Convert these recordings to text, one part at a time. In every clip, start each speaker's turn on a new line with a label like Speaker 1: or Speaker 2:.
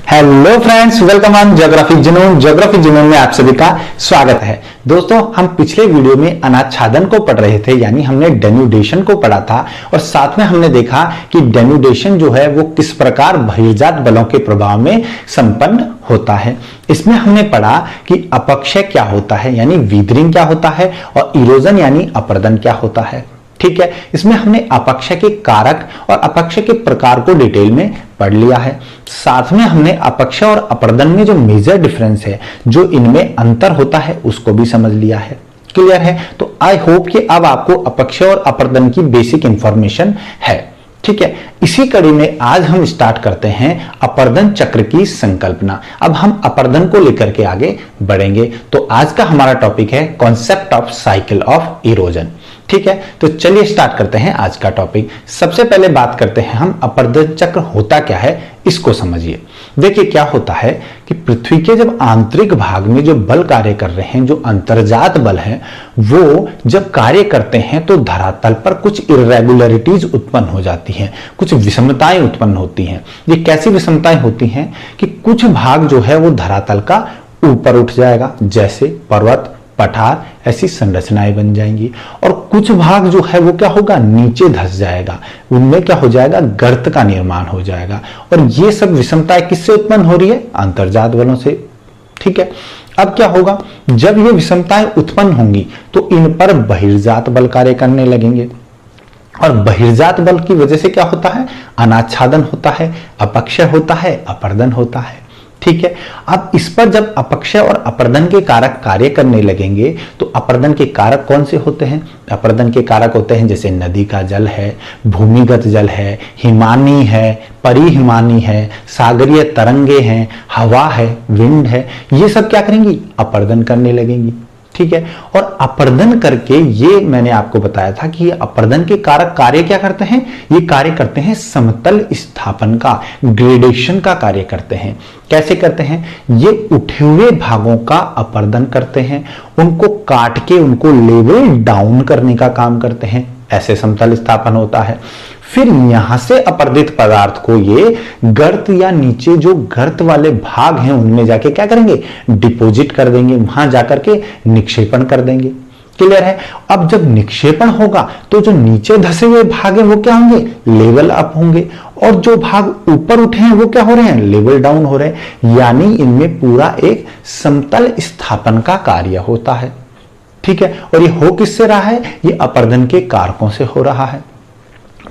Speaker 1: Hello friends, welcome on geography जुनून। Geography जुनून में आप सभी का स्वागत है। दोस्तों, हम पिछले वीडियो में अनाच्छादन को पढ़ रहे थे, यानी हमने डेन्यूडेशन को पढ़ा था और साथ में हमने देखा कि डेन्यूडेशन जो है वो किस प्रकार बहिर्जात बलों के प्रभाव में संपन्न होता है। इसमें हमने पढ़ा कि अपक्षय क्या होता है यानी वीदरिंग क्या होता है और इरोजन यानी अपरदन क्या होता है। ठीक है, इसमें हमने अपक्षय के कारक और अपक्षय के प्रकार को डिटेल में पढ़ लिया है। साथ में हमने अपक्षय और अपरदन में जो मेजर डिफरेंस है, जो इनमें अंतर होता है, उसको भी समझ लिया है। क्लियर है? तो आई होप कि अब आपको अपक्षय और अपरदन की बेसिक इंफॉर्मेशन है। ठीक है, इसी कड़ी में आज हम स्टार्ट करते हैं अपरदन चक्र की संकल्पना। अब हम अपरदन को लेकर के आगे बढ़ेंगे। तो आज का हमारा टॉपिक है concept of cycle of erosion. ठीक है, तो चलिए स्टार्ट करते हैं आज का टॉपिक। सबसे पहले बात करते हैं हम अपरदन चक्र होता क्या है, इसको समझिए। देखिए क्या होता है कि पृथ्वी के जब आंतरिक भाग में जो बल कार्य कर रहे हैं, जो अंतर्जात बल हैं, वो जब कार्य करते हैं तो धरातल पर कुछ इरेगुलरिटीज उत्पन्न हो जाती हैं, कुछ विषमताएं उत्पन्न होती हैं। ये कैसी विषमताएं होती हैं कि कुछ भाग जो है वो धरातल का ऊपर उठ जाएगा, जैसे पर्वत, पठार, ऐसी संरचनाएं बन जाएंगी, और कुछ भाग जो है वो क्या होगा, नीचे धंस जाएगा, उनमें क्या हो जाएगा, गर्त का निर्माण हो जाएगा। और ये सब विषमताएं किससे उत्पन्न हो रही है? अंतर्जात बलों से। ठीक है, अब क्या होगा, जब ये विषमताएं उत्पन्न होंगी तो इन पर बहिर्जात बल कार्य करने लगेंगे, और बहिर्जात बल की वजह से क्या होता है, अनाच्छादन होता है, अपक्षय होता है, अपरदन होता है। ठीक है, अब इस पर जब अपक्षय और अपरदन के कारक कार्य करने लगेंगे तो अपरदन के कारक कौन से होते हैं? अपरदन के कारक होते हैं जैसे नदी का जल है, भूमिगत जल है, हिमानी है, परिहिमानी है, सागरीय तरंगे हैं, हवा है, विंड है, ये सब क्या करेंगी, अपरदन करने लगेंगी। ठीक है, और अपरदन करके, ये मैंने आपको बताया था कि ये अपरदन के कारक कार्य क्या करते हैं, ये कार्य करते हैं समतल स्थापन का, ग्रेडेशन का कार्य करते हैं। कैसे करते हैं? ये उठे हुए भागों का अपरदन करते हैं, उनको काट के उनको लेवल डाउन करने का काम करते हैं, ऐसे समतल स्थापन होता है। फिर यहां से अपरदित पदार्थ को ये गर्त या नीचे जो गर्त वाले भाग हैं उनमें जाके क्या करेंगे, डिपॉजिट कर देंगे, वहां जाकर के निक्षेपण कर देंगे। क्लियर है? अब जब निक्षेपण होगा तो जो नीचे धसे हुए भाग हैं वो क्या होंगे, लेवल अप होंगे, और जो भाग ऊपर उठे हैं वो क्या हो रहे हैं, लेवल डाउन हो रहे हैं। यानी इनमें पूरा एक समतल स्थापन का कार्य होता है। ठीक है, और ये हो किससे रहा है, ये अपरदन के कारकों से हो रहा है,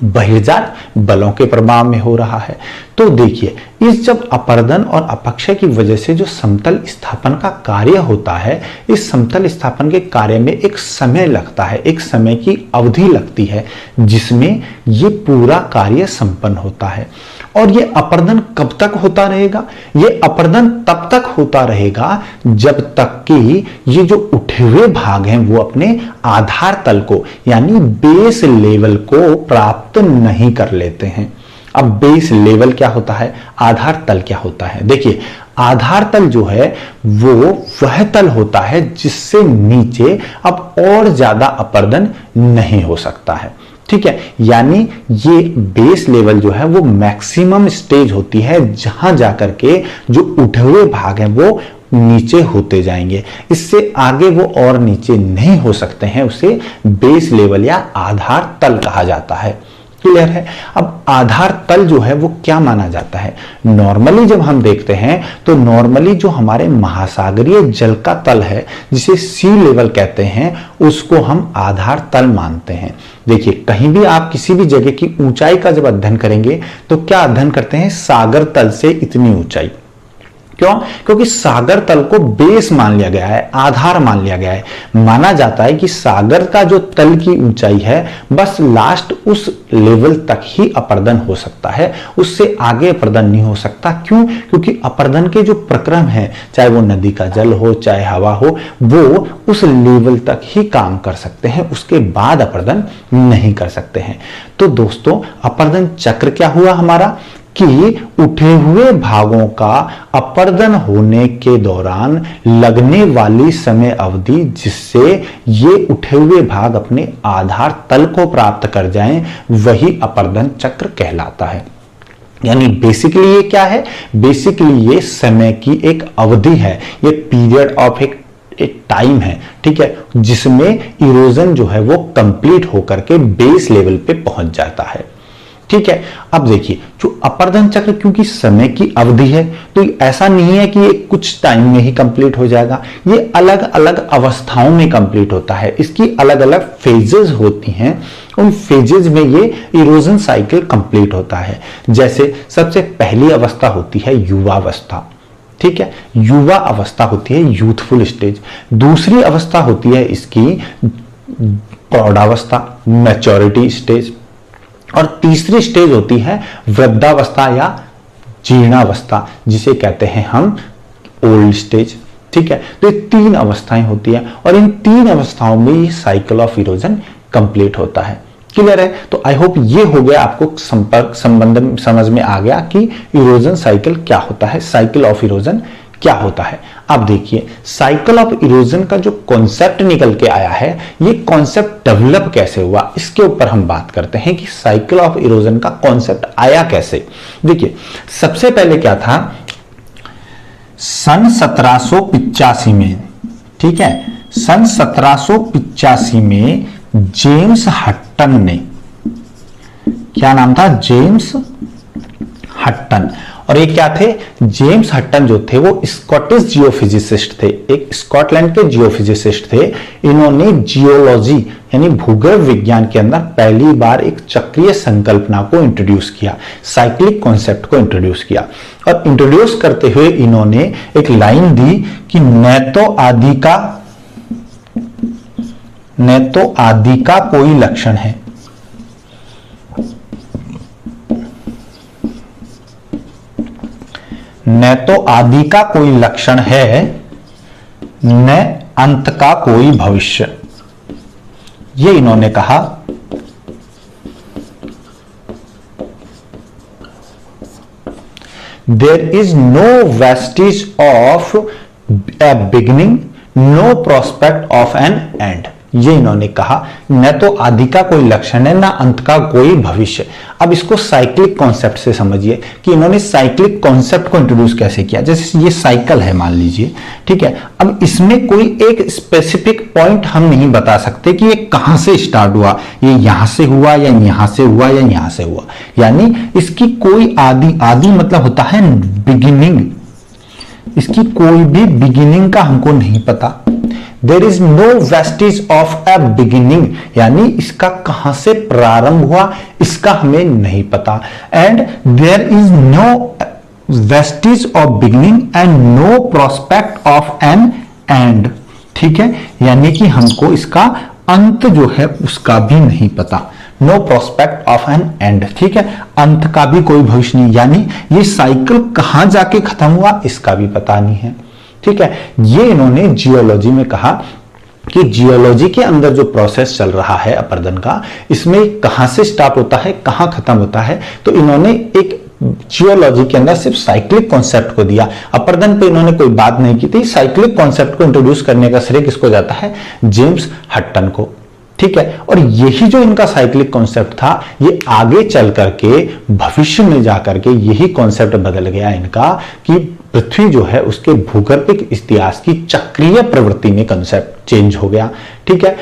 Speaker 1: बहिर्जात बलों के प्रभाव में हो रहा है। तो देखिए, इस जब अपरदन और अपक्षय की वजह से जो समतल स्थापन का कार्य होता है, इस समतल स्थापन के कार्य में एक समय लगता है, एक समय की अवधि लगती है जिसमें ये पूरा कार्य संपन्न होता है। और ये अपरदन कब तक होता रहेगा? ये अपरदन तब तक होता रहेगा जब तक कि ये जो उठे हुए भाग हैं वो अपने आधार तल को यानी बेस लेवल को प्राप्त नहीं कर लेते हैं। अब बेस लेवल क्या होता है, आधार तल क्या होता है? देखिए, आधार तल जो है वो वह तल होता है जिससे नीचे अब और ज्यादा अपरदन नहीं हो सकता है। ठीक है, यानी ये बेस लेवल जो है वो मैक्सिमम स्टेज होती है जहां जाकर के जो उठे हुए भाग हैं वो नीचे होते जाएंगे, इससे आगे वो और नीचे नहीं हो सकते हैं। उसे बेस लेवल या आधार तल कहा जाता है। क्लियर है? अब आधार तल जो है वो क्या माना जाता है? नॉर्मली जब हम देखते हैं तो नॉर्मली जो हमारे महासागरीय जल का तल है, जिसे सी लेवल कहते हैं, उसको हम आधार तल मानते हैं। देखिए, कहीं भी आप किसी भी जगह की ऊंचाई का जब अध्ययन करेंगे तो क्या अध्ययन करते हैं, सागर तल से इतनी ऊंचाई। क्यों? क्योंकि सागर तल को बेस मान लिया गया है, आधार मान लिया गया है। माना जाता है कि सागर का जो तल की ऊंचाई है बस लास्ट उस लेवल तक ही अपरदन हो सकता है, उससे आगे अपरदन नहीं हो सकता। क्यों? क्योंकि अपरदन के जो प्रक्रम है, चाहे वो नदी का जल हो चाहे हवा हो, वो उस लेवल तक ही काम कर सकते हैं, उसके बाद अपरदन नहीं कर सकते हैं। तो दोस्तों, अपरदन चक्र क्या हुआ हमारा कि उठे हुए भागों का अपरदन होने के दौरान लगने वाली समय अवधि जिससे ये उठे हुए भाग अपने आधार तल को प्राप्त कर जाएं, वही अपरदन चक्र कहलाता है। यानी बेसिकली ये क्या है, बेसिकली ये समय की एक अवधि है, ये पीरियड ऑफ एक टाइम है, ठीक है, जिसमें इरोजन जो है वो कंप्लीट होकर के बेस लेवल पे पहुंच जाता है। ठीक है, अब देखिए जो अपर्दन चक्र क्योंकि समय की अवधि है तो ऐसा नहीं है कि ये कुछ टाइम में ही कंप्लीट हो जाएगा, ये अलग अलग अवस्थाओं में कंप्लीट होता है, इसकी अलग अलग फेजेस होती हैं, उन फेजेस में ये इरोजन साइकिल कंप्लीट होता है। जैसे सबसे पहली अवस्था होती है युवावस्था, ठीक है, युवा अवस्था होती है यूथफुल स्टेज। दूसरी अवस्था होती है इसकी प्रौढ़ावस्था मैच्योरिटी स्टेज, और तीसरी स्टेज होती है वृद्धावस्था या जीर्णावस्था जिसे कहते हैं हम ओल्ड स्टेज। ठीक है, तो ये तीन अवस्थाएं होती हैं और इन तीन अवस्थाओं में ये साइकिल ऑफ इरोजन कंप्लीट होता है। क्लियर है? तो आई होप ये हो गया, आपको संपर्क संबंध समझ में आ गया कि इरोजन साइकिल क्या होता है, साइकिल ऑफ इरोजन क्या होता है। अब देखिए साइकिल ऑफ इरोजन का जो कॉन्सेप्ट निकल के आया है, ये कॉन्सेप्ट डेवलप कैसे हुआ, इसके ऊपर हम बात करते हैं कि साइकिल ऑफ इरोजन का कॉन्सेप्ट आया कैसे। देखिए सबसे पहले क्या था, सन 1785 में, ठीक है, सन 1785 में जेम्स हट्टन ने, क्या नाम था, जेम्स हट्टन, और ये क्या थे, जेम्स हट्टन जो थे वो स्कॉटिश जियोफिजिसिस्ट थे, एक स्कॉटलैंड के जियोफिजिसिस्ट थे। इन्होंने जियोलॉजी यानी भूगर्भ विज्ञान के अंदर पहली बार एक चक्रीय संकल्पना को इंट्रोड्यूस किया, साइक्लिक कॉन्सेप्ट को इंट्रोड्यूस किया, और इंट्रोड्यूस करते हुए इन्होंने एक लाइन दी कि न तो आदि का कोई लक्षण है, न तो आदि का कोई लक्षण है, न अंत का कोई भविष्य। ये इन्होंने कहा। There is no vestige of a beginning, no prospect of an end. ये इन्होंने कहा, न तो आदि का कोई लक्षण है, न अंत का कोई भविष्य। अब इसको साइक्लिक कॉन्सेप्ट से समझिए कि इन्होंने साइक्लिक कॉन्सेप्ट को इंट्रोड्यूस कैसे किया। जैसे ये साइकिल है मान लीजिए, ठीक है, अब इसमें कोई एक स्पेसिफिक पॉइंट हम नहीं बता सकते कि ये कहां से स्टार्ट हुआ, ये यहां से हुआ या यहां से हुआ या यहां से हुआ, यानी इसकी कोई आदि मतलब होता है बिगिनिंग, इसकी कोई भी बिगिनिंग का हमको नहीं पता। There is no vestige of a beginning, यानी इसका कहां से प्रारंभ हुआ इसका हमें नहीं पता। And there is no vestige of beginning and no prospect of an end. ठीक है, यानी कि हमको इसका अंत जो है उसका भी नहीं पता, no prospect of an end. ठीक है, अंत का भी कोई भविष्य नहीं, यानी ये साइकिल कहां जाके खत्म हुआ इसका भी पता नहीं है। ठीक है, ये इन्होंने जियोलॉजी में कहा कि जियोलॉजी के अंदर जो प्रोसेस चल रहा है अपर्दन का, इसमें कहां से स्टार्ट होता है कहां खत्म होता है, तो इन्होंने एक जियोलॉजी के अंदर सिर्फ साइक्लिक कॉन्सेप्ट को दिया, अपर्दन पे इन्होंने कोई बात नहीं की थी। साइक्लिक कॉन्सेप्ट को इंट्रोड्यूस करने का श्रेय किसको जाता है, जेम्स हट्टन को। ठीक है, और यही जो इनका साइक्लिक कॉन्सेप्ट था, ये आगे चल करके भविष्य में जाकर के यही कॉन्सेप्ट बदल गया इनका कि पृथ्वी जो है उसके भूगर्भिक इतिहास की चक्रीय प्रवृत्ति में कंसेप्ट चेंज हो गया। ठीक है,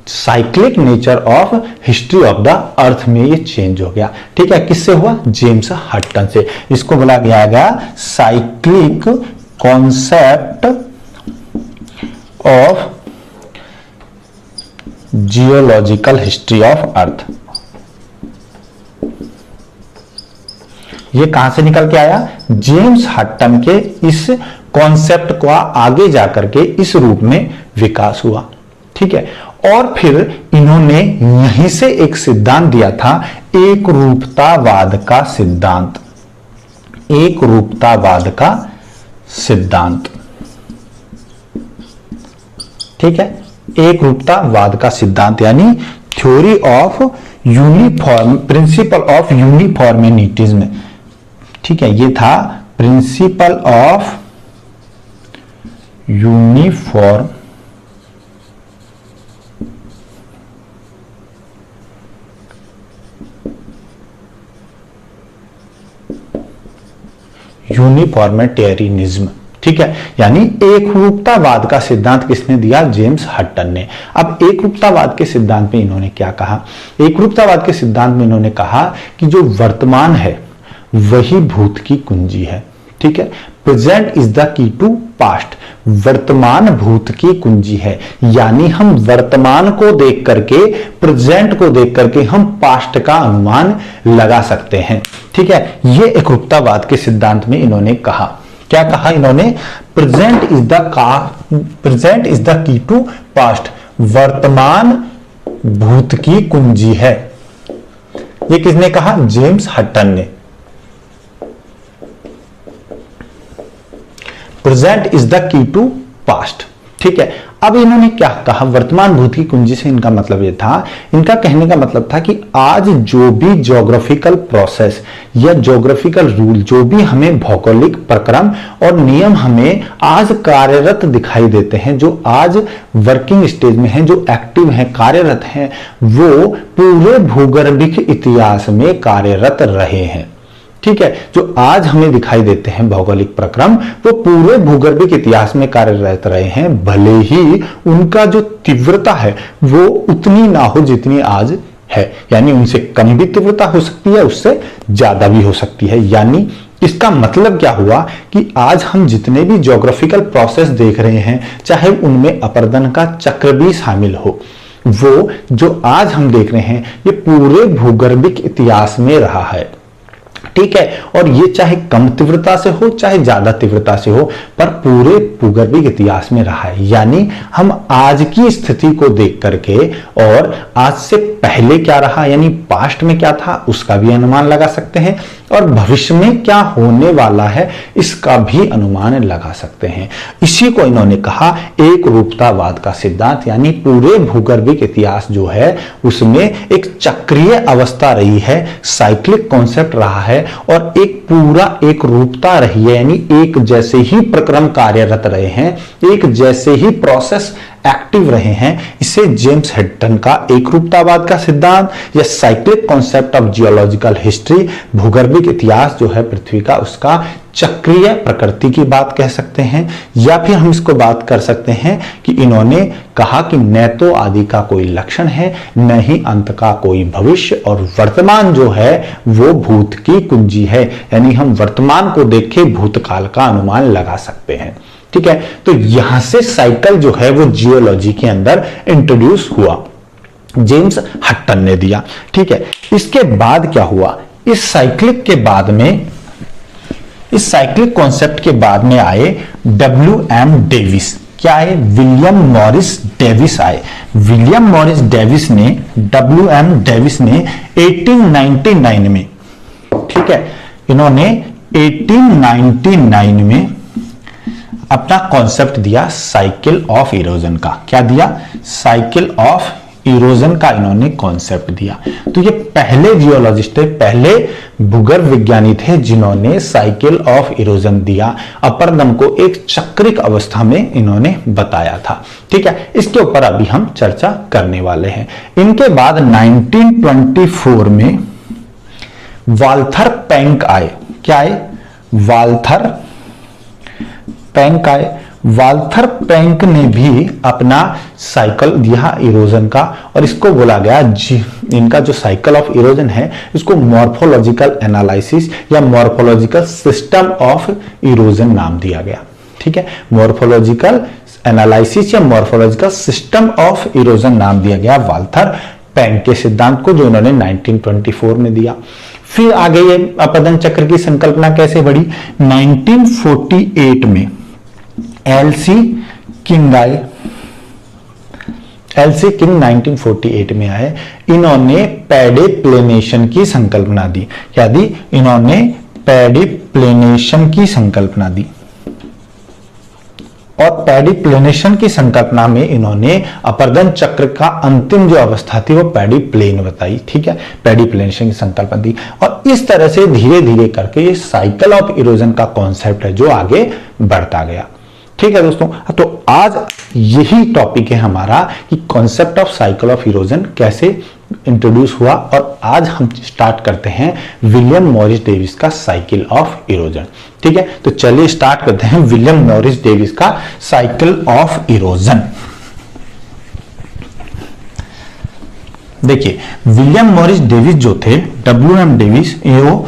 Speaker 1: cyclic nature of history of the earth में ये चेंज हो गया। ठीक है, किससे हुआ, जेम्स हट्टन से। इसको बोला गया cyclic concept of geological history of earth. ये कहां से निकल के आया, जेम्स हट्टन के इस कॉन्सेप्ट को आगे जाकर के इस रूप में विकास हुआ। ठीक है, और फिर इन्होंने यहीं से एक सिद्धांत दिया था, एक रूपतावाद का सिद्धांत, एक रूपतावाद का सिद्धांत। ठीक है, एक रूपतावाद का सिद्धांत यानी theory of uniform, principle of uniformitarianism. ठीक है, ये था प्रिंसिपल ऑफ यूनिफॉर्म यूनिफॉर्मिटेरियनिज्म। ठीक है, यानी एकरूपतावाद का सिद्धांत किसने दिया? जेम्स हटन ने। अब एकरूपतावाद के सिद्धांत में इन्होंने क्या कहा? एकरूपतावाद के सिद्धांत में इन्होंने कहा कि जो वर्तमान है वही भूत की कुंजी है। ठीक है, present is the key to past, वर्तमान भूत की कुंजी है, यानी हम वर्तमान को देख करके, प्रेजेंट को देख करके हम पास्ट का अनुमान लगा सकते हैं। ठीक है, ये एकरूपतावाद के सिद्धांत में इन्होंने कहा। क्या कहा इन्होंने? Present is the key to past, वर्तमान भूत की कुंजी है। ये किसने कहा? जेम्स हटन ने। Present is the key to past. ठीक है, अब इन्होंने क्या कहा? वर्तमान भूत की कुंजी से इनका मतलब यह था, इनका कहने का मतलब था कि आज जो भी ज्योग्राफिकल प्रोसेस या ज्योग्राफिकल रूल, जो भी हमें भौगोलिक प्रक्रम और नियम हमें आज कार्यरत दिखाई देते हैं, जो आज वर्किंग स्टेज में हैं, जो एक्टिव हैं, कार्यरत हैं, वो पूरे भूगर्भिक इतिहास में कार्यरत रहे हैं। ठीक है, जो आज हमें दिखाई देते हैं भौगोलिक प्रक्रम, वो पूरे भूगर्भिक इतिहास में कार्यरत रहे हैं, भले ही उनका जो तीव्रता है वो उतनी ना हो जितनी आज है, यानी उनसे कम भी तीव्रता हो सकती है, उससे ज्यादा भी हो सकती है। यानी इसका मतलब क्या हुआ कि आज हम जितने भी ज्योग्राफिकल प्रोसेस देख रहे हैं, चाहे उनमें अपरदन का चक्र भी शामिल हो, वो जो आज हम देख रहे हैं ये पूरे भूगर्भिक इतिहास में रहा है। ठीक है, और ये चाहे कम तीव्रता से हो चाहे ज्यादा तीव्रता से हो, पर पूरे भूगर्भिक इतिहास में रहा है। यानी हम आज की स्थिति को देख करके और आज से पहले क्या रहा, यानी पास्ट में क्या था, उसका भी अनुमान लगा सकते हैं, और भविष्य में क्या होने वाला है इसका भी अनुमान लगा सकते हैं। इसी को इन्होंने कहा एक रूपतावाद का सिद्धांत, यानी पूरे भूगर्भिक इतिहास जो है उसमें एक चक्रीय अवस्था रही है, साइक्लिक कॉन्सेप्ट रहा है, और एक पूरा एक रूपता रही है, यानी एक जैसे ही प्रक्रम कार्यरत रहे हैं, एक जैसे ही प्रोसेस एक्टिव रहे हैं। इसे जेम्स हटन का एक रूपतावाद का सिद्धांत या cyclic concept of geological history, भूगर्भिक इतिहास जो है पृथ्वी का, उसका चक्रीय प्रकृति की बात कह सकते हैं। या फिर हम इसको बात कर सकते हैं कि इन्होंने कहा कि न तो आदि का कोई लक्षण है, न ही अंत का कोई भविष्य, और वर्तमान जो है वो भूत की कुंजी है, यानी हम वर्तमान को देख के भूतकाल का अनुमान लगा सकते हैं। ठीक है, तो यहां से साइकिल जो है वो जियोलॉजी के अंदर इंट्रोड्यूस हुआ, जेम्स हटन ने दिया। ठीक है, इसके बाद क्या हुआ? इस साइक्लिक के बाद में, इस साइक्लिक कॉन्सेप्ट के बाद में आए WM डेविस। क्या आए? विलियम मॉरिस डेविस आए। विलियम मॉरिस डेविस ने, WM डेविस ने 1899 में, ठीक है, इन्होंने 1899 में अपना कॉन्सेप्ट दिया साइकिल ऑफ इरोजन का। क्या दिया? साइकिल ऑफ इरोजन का इन्होंने कॉन्सेप्ट दिया। तो ये पहले जियोलॉजिस्ट थे, पहले भूगर्भ विज्ञानी थे जिन्होंने साइकिल ऑफ इरोजन दिया, अपरदन को एक चक्रिक अवस्था में इन्होंने बताया था। ठीक है, इसके ऊपर अभी हम चर्चा करने वाले हैं। इनके बाद 1924 में वाल्थर पैंक आए। क्या आए? वाल्थर पैंक आए। वाल्थर पैंक ने भी अपना साइकिल दिया इरोजन का, और इसको बोला गया, इनका जो साइकिल ऑफ इरोजन है इसको मॉर्फोलॉजिकल एनालिसिस या मॉर्फोलॉजिकल सिस्टम ऑफ इरोजन नाम दिया गया। ठीक है, मॉर्फोलॉजिकल एनालिसिस या मॉर्फोलॉजिकल सिस्टम ऑफ इरोजन नाम दिया गया वाल्थर पैंक के सिद्धांत को, जो इन्होंने 1924 में दिया। फिर आगे ये अपरदन चक्र की संकल्पना कैसे बढ़ी? 1948 में एलसी किंग आए। एलसी किंग 1948 में आए। इन्होंने पेडिप्लेनेशन की संकल्पना दी। क्या दी? इन्होंने पेडिप्लेनेशन की संकल्पना दी, और पेडिप्लेनेशन की संकल्पना में इन्होंने अपरदन चक्र का अंतिम जो अवस्था थी वो पेडिप्लेन बताई। ठीक है, पेडिप्लेनेशन की संकल्पना दी, और इस तरह से धीरे धीरे करके ये साइकिल ऑफ इरोजन का कॉन्सेप्ट है जो आगे बढ़ता गया। ठीक है दोस्तों, तो आज यही टॉपिक है हमारा कि concept of cycle of erosion कैसे इंट्रोड्यूस हुआ। और आज हम स्टार्ट करते हैं विलियम मॉरिस डेविस का साइकिल ऑफ इरोजन। ठीक है, तो चलिए स्टार्ट करते हैं विलियम मॉरिस डेविस का साइकिल ऑफ इरोजन। देखिए, विलियम मॉरिस डेविस जो थे, WM डेविस, वो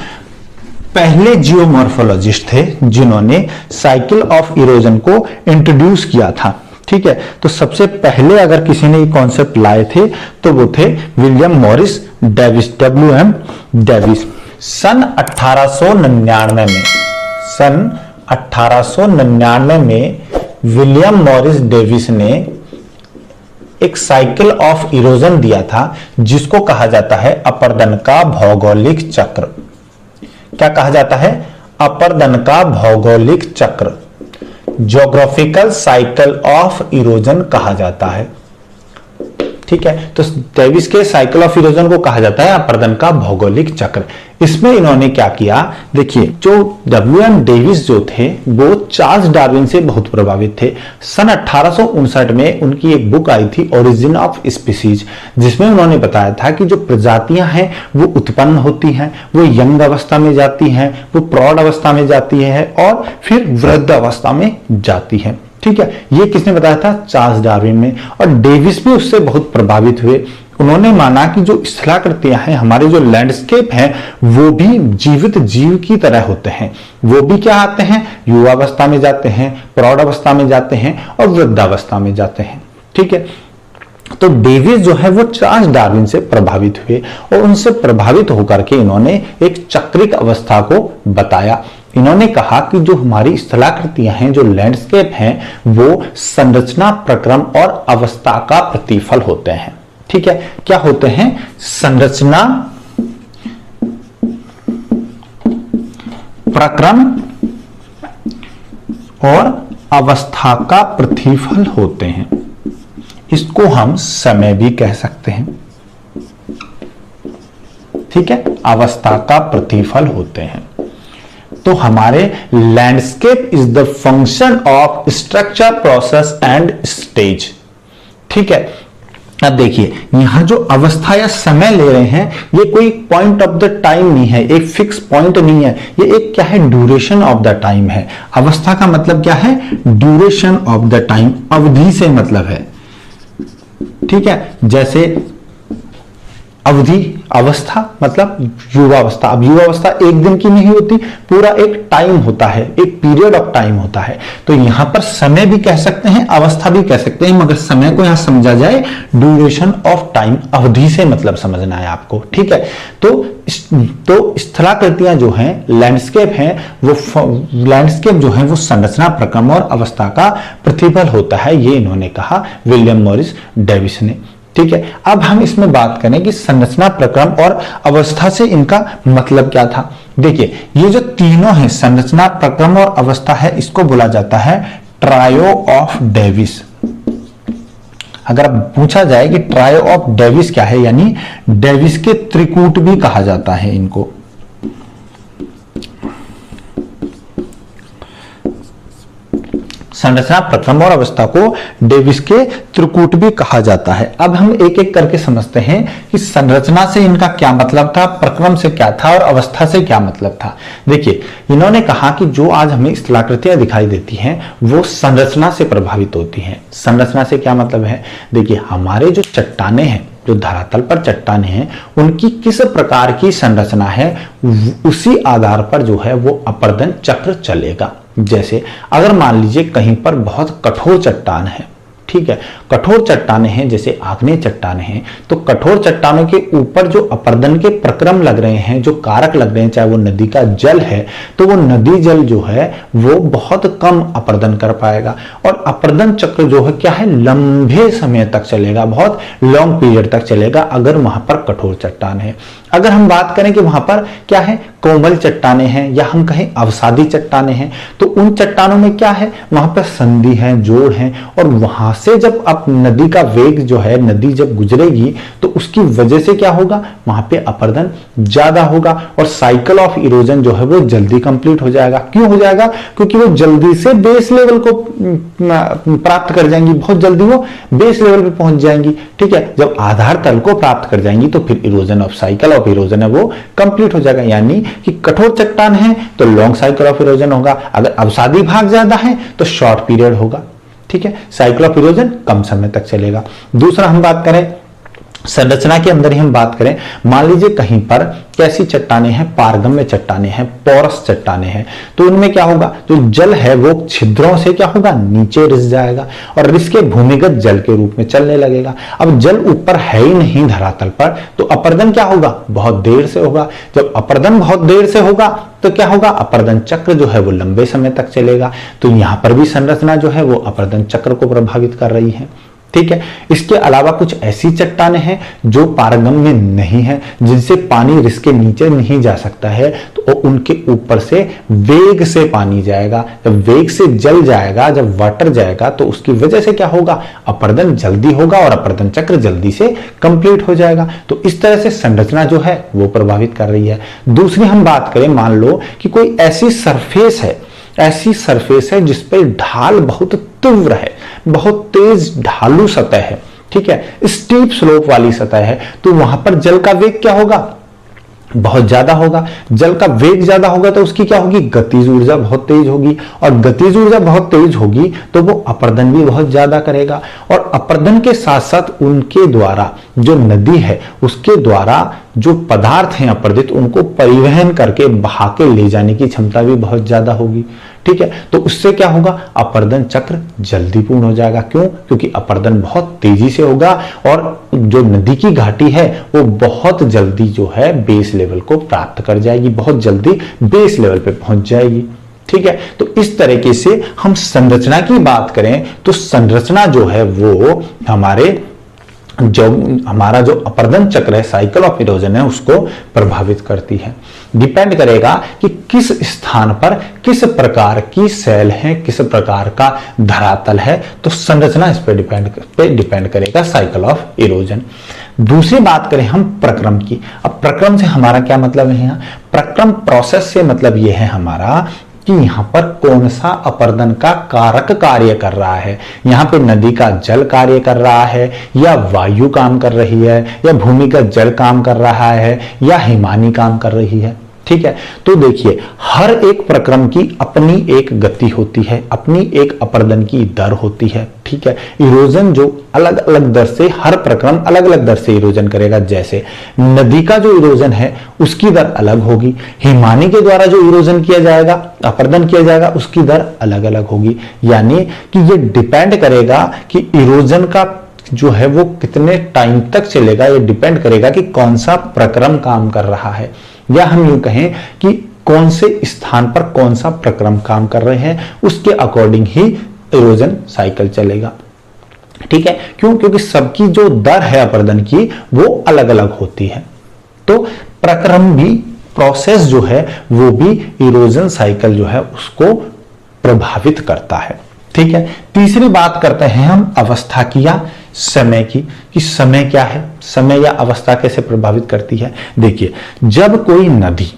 Speaker 1: पहले जियोमॉर्फोलॉजिस्ट थे जिन्होंने साइकिल ऑफ इरोजन को इंट्रोड्यूस किया था। ठीक है, तो सबसे पहले अगर किसी ने ये कॉन्सेप्ट लाए थे तो वो थे William Morris Davis, WM Davis. सन 1899 में विलियम मॉरिस डेविस ने एक साइकिल ऑफ इरोजन दिया था जिसको कहा जाता है अपरदन का भौगोलिक चक्र। क्या कहा जाता है? अपरदन का भौगोलिक चक्र, ज्योग्राफिकल साइकिल ऑफ इरोजन कहा जाता है। ठीक है, तो डेविस के साइकिल ऑफ इरोजन को कहा जाता है अपरदन का भौगोलिक चक्र। इसमें इन्होंने क्या किया, देखिए, जो WM डेविस जो थे वो चार्ल्स डार्विन से बहुत प्रभावित थे। सन 1859 में उनकी एक बुक आई थी ओरिजिन ऑफ स्पीसीज, जिसमें उन्होंने बताया था कि जो प्रजातियां हैं वो उत्पन्न होती हैं, वो यंग अवस्था में जाती हैं, वो प्रौढ़ अवस्था में जाती है और फिर वृद्ध अवस्था में जाती है। ठीक है, ये किसने बताया था? चार्ल्स डार्विन ने। और डेविस भी उससे बहुत प्रभावित हुए। उन्होंने माना कि जो स्थलाकृतियां हैं, हमारे जो लैंडस्केप हैं, वो भी जीवित जीव की तरह होते हैं। वो भी क्या आते हैं? युवावस्था में जाते हैं, प्रौढ़ अवस्था में जाते हैं और वृद्धावस्था में जाते हैं। ठीक है, तो डेविस जो है वो चार्ल्स डार्विन से प्रभावित हुए और उनसे प्रभावित होकर के इन्होंने एक चक्रिक अवस्था को बताया। इन्होंने कहा कि जो हमारी स्थलाकृतियां हैं, जो लैंडस्केप हैं, वो संरचना, प्रक्रम और अवस्था का प्रतिफल होते हैं। ठीक है, क्या होते हैं? संरचना, प्रक्रम और अवस्था का प्रतिफल होते हैं। इसको हम समय भी कह सकते हैं। ठीक है, अवस्था का प्रतिफल होते हैं। तो हमारे landscape is the function of structure, process and stage. ठीक है, अब देखिए, यहां जो अवस्था या समय ले रहे हैं, ये कोई पॉइंट ऑफ द टाइम नहीं है, एक फिक्स पॉइंट नहीं है, ये एक क्या है? ड्यूरेशन ऑफ द टाइम है। अवस्था का मतलब क्या है? ड्यूरेशन ऑफ द टाइम, अवधि से मतलब है। ठीक है, जैसे अवधि, अवस्था मतलब युवावस्था। अब युवावस्था एक दिन की नहीं होती, पूरा एक टाइम होता है, एक पीरियड ऑफ टाइम होता है। तो यहां पर समय भी कह सकते हैं, अवस्था भी कह सकते हैं, मगर समय को यहां समझा जाए ड्यूरेशन ऑफ टाइम, अवधि से मतलब समझना है आपको। ठीक है, तो स्थलाकृतियां जो हैं, लैंडस्केप हैं, वो लैंडस्केप जो है वो संरचना, प्रक्रम और अवस्था का प्रतिफल होता है। ये इन्होंने कहा विलियम मॉरिस डेविस ने। ठीक है, अब हम इसमें बात करें कि संरचना, प्रक्रम और अवस्था से इनका मतलब क्या था। देखिए, ये जो तीनों है, संरचना, प्रक्रम और अवस्था है, इसको बोला जाता है ट्रायो ऑफ डेविस। अगर पूछा जाए कि ट्रायो ऑफ डेविस क्या है, यानी डेविस के त्रिकूट भी कहा जाता है इनको। संरचना, प्रक्रम और अवस्था को डेविस के त्रिकूट भी कहा जाता है। अब हम एक एक करके समझते हैं कि संरचना से इनका क्या मतलब था, प्रक्रम से क्या था और अवस्था से क्या मतलब था। देखिए, इन्होंने कहा कि जो आज हमें स्थलाकृतियां दिखाई देती हैं वो संरचना से प्रभावित होती हैं। संरचना से क्या मतलब है? देखिए, हमारे जो चट्टाने हैं, जो धरातल पर चट्टाने हैं, उनकी किस प्रकार की संरचना है, उसी आधार पर जो है वो अपरदन चक्र चलेगा। जैसे अगर मान लीजिए कहीं पर बहुत कठोर चट्टान है, ठीक है, कठोर चट्टाने हैं, जैसे आग्नेय चट्टाने हैं, तो कठोर चट्टानों के ऊपर जो अपरदन के प्रक्रम लग रहे हैं, जो कारक लग रहे हैं, चाहे वो नदी का जल है, तो वो नदी जल जो है वो बहुत कम अपरदन कर पाएगा। और अपरदन चक्र जो है क्या है, लंबे समय तक चलेगा, बहुत लॉन्ग पीरियड तक चलेगा अगर वहां पर कठोर चट्टान है। अगर हम बात करें कि वहां पर क्या है, कोमल चट्टाने हैं या हम कहें अवसादी चट्टाने हैं, तो उन चट्टानों में क्या है, वहां पर संधि है, जोड़ है, और वहां से जब अब नदी का वेग जो है, नदी जब गुजरेगी तो उसकी वजह से क्या होगा, वहां पे अपरदन ज्यादा होगा और साइकिल ऑफ इरोजन जो है वो जल्दी कंप्लीट हो जाएगा। क्यों हो जाएगा? क्योंकि वो जल्दी से बेस लेवल को प्राप्त कर जाएंगी, बहुत जल्दी वो बेस लेवल पे पहुंच जाएंगी। ठीक है, जब आधार तल को प्राप्त कर जाएंगी तो फिर erosion of cycle of erosion है वो कंप्लीट हो जाएगा। यानी कि कठोर चट्टान है तो लॉन्ग साइकिल ऑफ इरोजन होगा, अगर अवसादी भाग ज्यादा है तो शॉर्ट पीरियड होगा। ठीक है, साइकिल ऑफ इरोजन कम समय तक चलेगा। दूसरा हम बात करें संरचना के अंदर ही हम बात करें, मान लीजिए कहीं पर कैसी चट्टाने हैं, पारगम्य चट्टाने हैं, पोरस चट्टाने हैं, तो उनमें क्या होगा, जो जल है वो छिद्रों से क्या होगा, नीचे रिस जाएगा और रिस के भूमिगत जल के रूप में चलने लगेगा। अब जल ऊपर है ही नहीं धरातल पर, तो अपरदन क्या होगा, बहुत देर से होगा। जब अपरदन बहुत देर से होगा तो क्या होगा, अपरदन चक्र जो है वो लंबे समय तक चलेगा। तो यहां पर भी संरचना जो है वो अपरदन चक्र को प्रभावित कर रही है। ठीक है, इसके अलावा कुछ ऐसी चट्टानें हैं जो पारगम्य नहीं है, जिनसे पानी रिस के नीचे नहीं जा सकता है, तो उनके ऊपर से वेग से पानी जाएगा। जब वेग से जल जाएगा, जब वाटर जाएगा, तो उसकी वजह से क्या होगा, अपरदन जल्दी होगा और अपरदन चक्र जल्दी से कंप्लीट हो जाएगा। तो इस तरह से संरचना जो है वो प्रभावित कर रही है। दूसरी हम बात करें, मान लो कि कोई ऐसी सरफेस है जिस पर ढाल बहुत तीव्र है, बहुत तेज ढालू सतह है। ठीक है, स्टीप स्लोप वाली सतह है, तो वहां पर जल का वेग क्या होगा, बहुत ज्यादा होगा। जल का वेग ज्यादा होगा तो उसकी क्या होगी, गतिज ऊर्जा बहुत तेज होगी, और गतिज ऊर्जा बहुत तेज होगी तो वो अपरदन भी बहुत ज्यादा करेगा। और अपरदन के साथ साथ उनके द्वारा, जो नदी है उसके द्वारा जो पदार्थ हैं अपरदित, उनको परिवहन करके बहा के ले जाने की क्षमता भी बहुत ज्यादा होगी। ठीक है, तो उससे क्या होगा, अपरदन चक्र जल्दी पूर्ण हो जाएगा। क्यों? क्योंकि अपरदन बहुत तेजी से होगा और जो नदी की घाटी है वो बहुत जल्दी जो है बेस लेवल को प्राप्त कर जाएगी, बहुत जल्दी बेस लेवल पे पहुंच जाएगी। ठीक है, तो इस तरीके से हम संरचना की बात करें तो संरचना जो है वो हमारा जो अपरदन चक्र है, साइकिल ऑफ इरोजन है, उसको प्रभावित करती है। डिपेंड करेगा कि किस स्थान पर किस प्रकार की सेल है, किस प्रकार का धरातल है, तो संरचना इस पर डिपेंड करेगा, साइकिल ऑफ इरोजन। दूसरी बात करें हम प्रक्रम की। अब प्रक्रम से हमारा क्या मतलब है, यहाँ प्रक्रम प्रोसेस से मतलब यह है हमारा कि यहां पर कौन सा अपरदन का कारक कार्य कर रहा है। यहां पे नदी का जल कार्य कर रहा है, या वायु काम कर रही है, या भूमिगत जल काम कर रहा है, या हिमानी काम कर रही है। ठीक है, तो देखिए हर एक प्रक्रम की अपनी एक गति होती है, अपनी एक अपरदन की दर होती है। ठीक है, इरोजन जो अलग अलग दर से, हर प्रक्रम अलग अलग दर से इरोजन करेगा। जैसे नदी का जो इरोजन है उसकी दर अलग होगी, हिमानी के द्वारा जो इरोजन किया जाएगा, अपरदन किया जाएगा, उसकी दर अलग अलग होगी। यानी कि ये डिपेंड करेगा कि इरोजन का जो है वो कितने टाइम तक चलेगा। ये डिपेंड करेगा कि कौन सा प्रक्रम काम कर रहा है, या हम यूं कहें कि कौन से स्थान पर कौन सा प्रक्रम काम कर रहे हैं, उसके अकॉर्डिंग ही इरोजन साइकिल चलेगा। ठीक है, क्यों? क्योंकि सबकी जो दर है अपरदन की वो अलग अलग होती है। तो प्रक्रम भी, प्रोसेस जो है वो भी इरोजन साइकिल जो है उसको प्रभावित करता है। ठीक है, तीसरी बात करते हैं हम अवस्था की या समय की, कि समय क्या है, समय या अवस्था कैसे प्रभावित करती है। देखिए, जब कोई नदी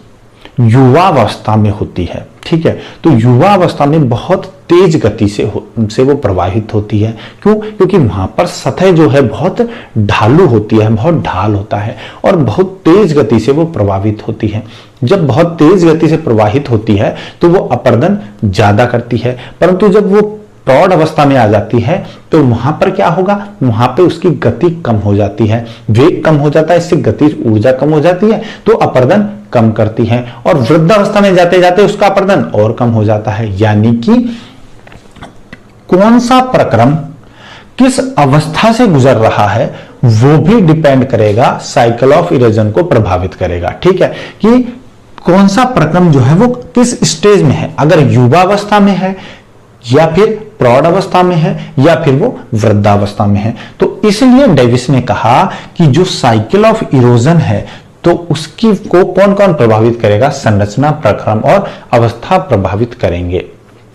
Speaker 1: युवावस्था में होती है, ठीक है, तो युवावस्था में बहुत तेज गति से वो प्रवाहित होती है। क्यों? क्योंकि वहां पर सतह जो है बहुत ढालू होती है, बहुत ढाल होता है और बहुत तेज गति से वो प्रभावित होती है। जब बहुत तेज गति से प्रवाहित होती है तो वो अपरदन ज्यादा करती है, परंतु जब वो प्रौढ़ अवस्था में आ जाती है तो वहां पर क्या होगा, वहां पे उसकी गति कम हो जाती है, वेग कम हो जाता है, इससे गतिज ऊर्जा कम हो जाती है, तो अपरदन कम करती है। और वृद्धावस्था में जाते जाते उसका अपरदन और कम हो जाता है। यानी कि कौन सा प्रक्रम किस अवस्था से गुजर रहा है वो भी डिपेंड करेगा, साइकिल ऑफ इरोजन को प्रभावित करेगा। ठीक है, कि कौन सा प्रक्रम जो है वो किस स्टेज में है, अगर युवावस्था में है, या फिर प्रौढ़ अवस्था में है, या फिर वो वृद्धावस्था में है। तो इसलिए डेविस ने कहा कि जो साइकिल ऑफ इरोजन है तो उसकी को कौन कौन प्रभावित करेगा, संरचना, प्रक्रम और अवस्था प्रभावित करेंगे।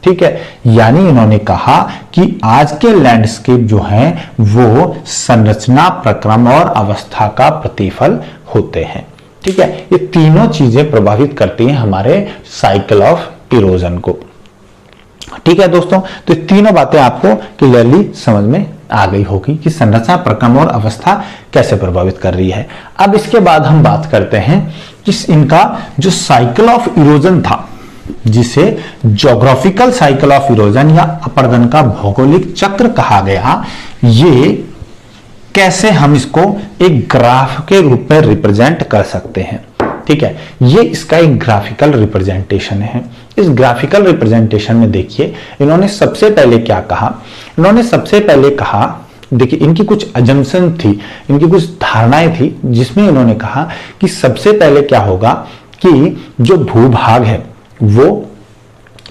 Speaker 1: ठीक है, यानी इन्होंने कहा कि आज के लैंडस्केप जो हैं वो संरचना, प्रक्रम और अवस्था का प्रतिफल होते हैं। ठीक है, ये तीनों चीजें प्रभावित करती हैं हमारे साइकिल ऑफ इरोजन को। ठीक है दोस्तों, तो ये तीनों बातें आपको क्लियरली समझ में आ गई होगी कि संरचना, प्रक्रम और अवस्था कैसे प्रभावित कर रही है। अब इसके बाद हम बात करते हैं कि इनका जो साइकिल ऑफ इरोजन था, जिसे ज्योग्राफिकल साइकिल ऑफ इरोजन या अपर्दन का भौगोलिक चक्र कहा गया, ये कैसे हम इसको एक ग्राफ के रूप में रिप्रेजेंट कर सकते हैं। ठीक है, ये इसका एक ग्राफिकल रिप्रेजेंटेशन है। इस ग्राफिकल रिप्रेजेंटेशन में देखिए इन्होंने सबसे पहले क्या कहा, इन्होंने सबसे पहले कहा, देखिए इनकी कुछ अजम्पशन थी, इनकी कुछ धारणाएं थी, जिसमें इन्होंने कहा कि सबसे पहले क्या होगा कि जो भूभाग है वो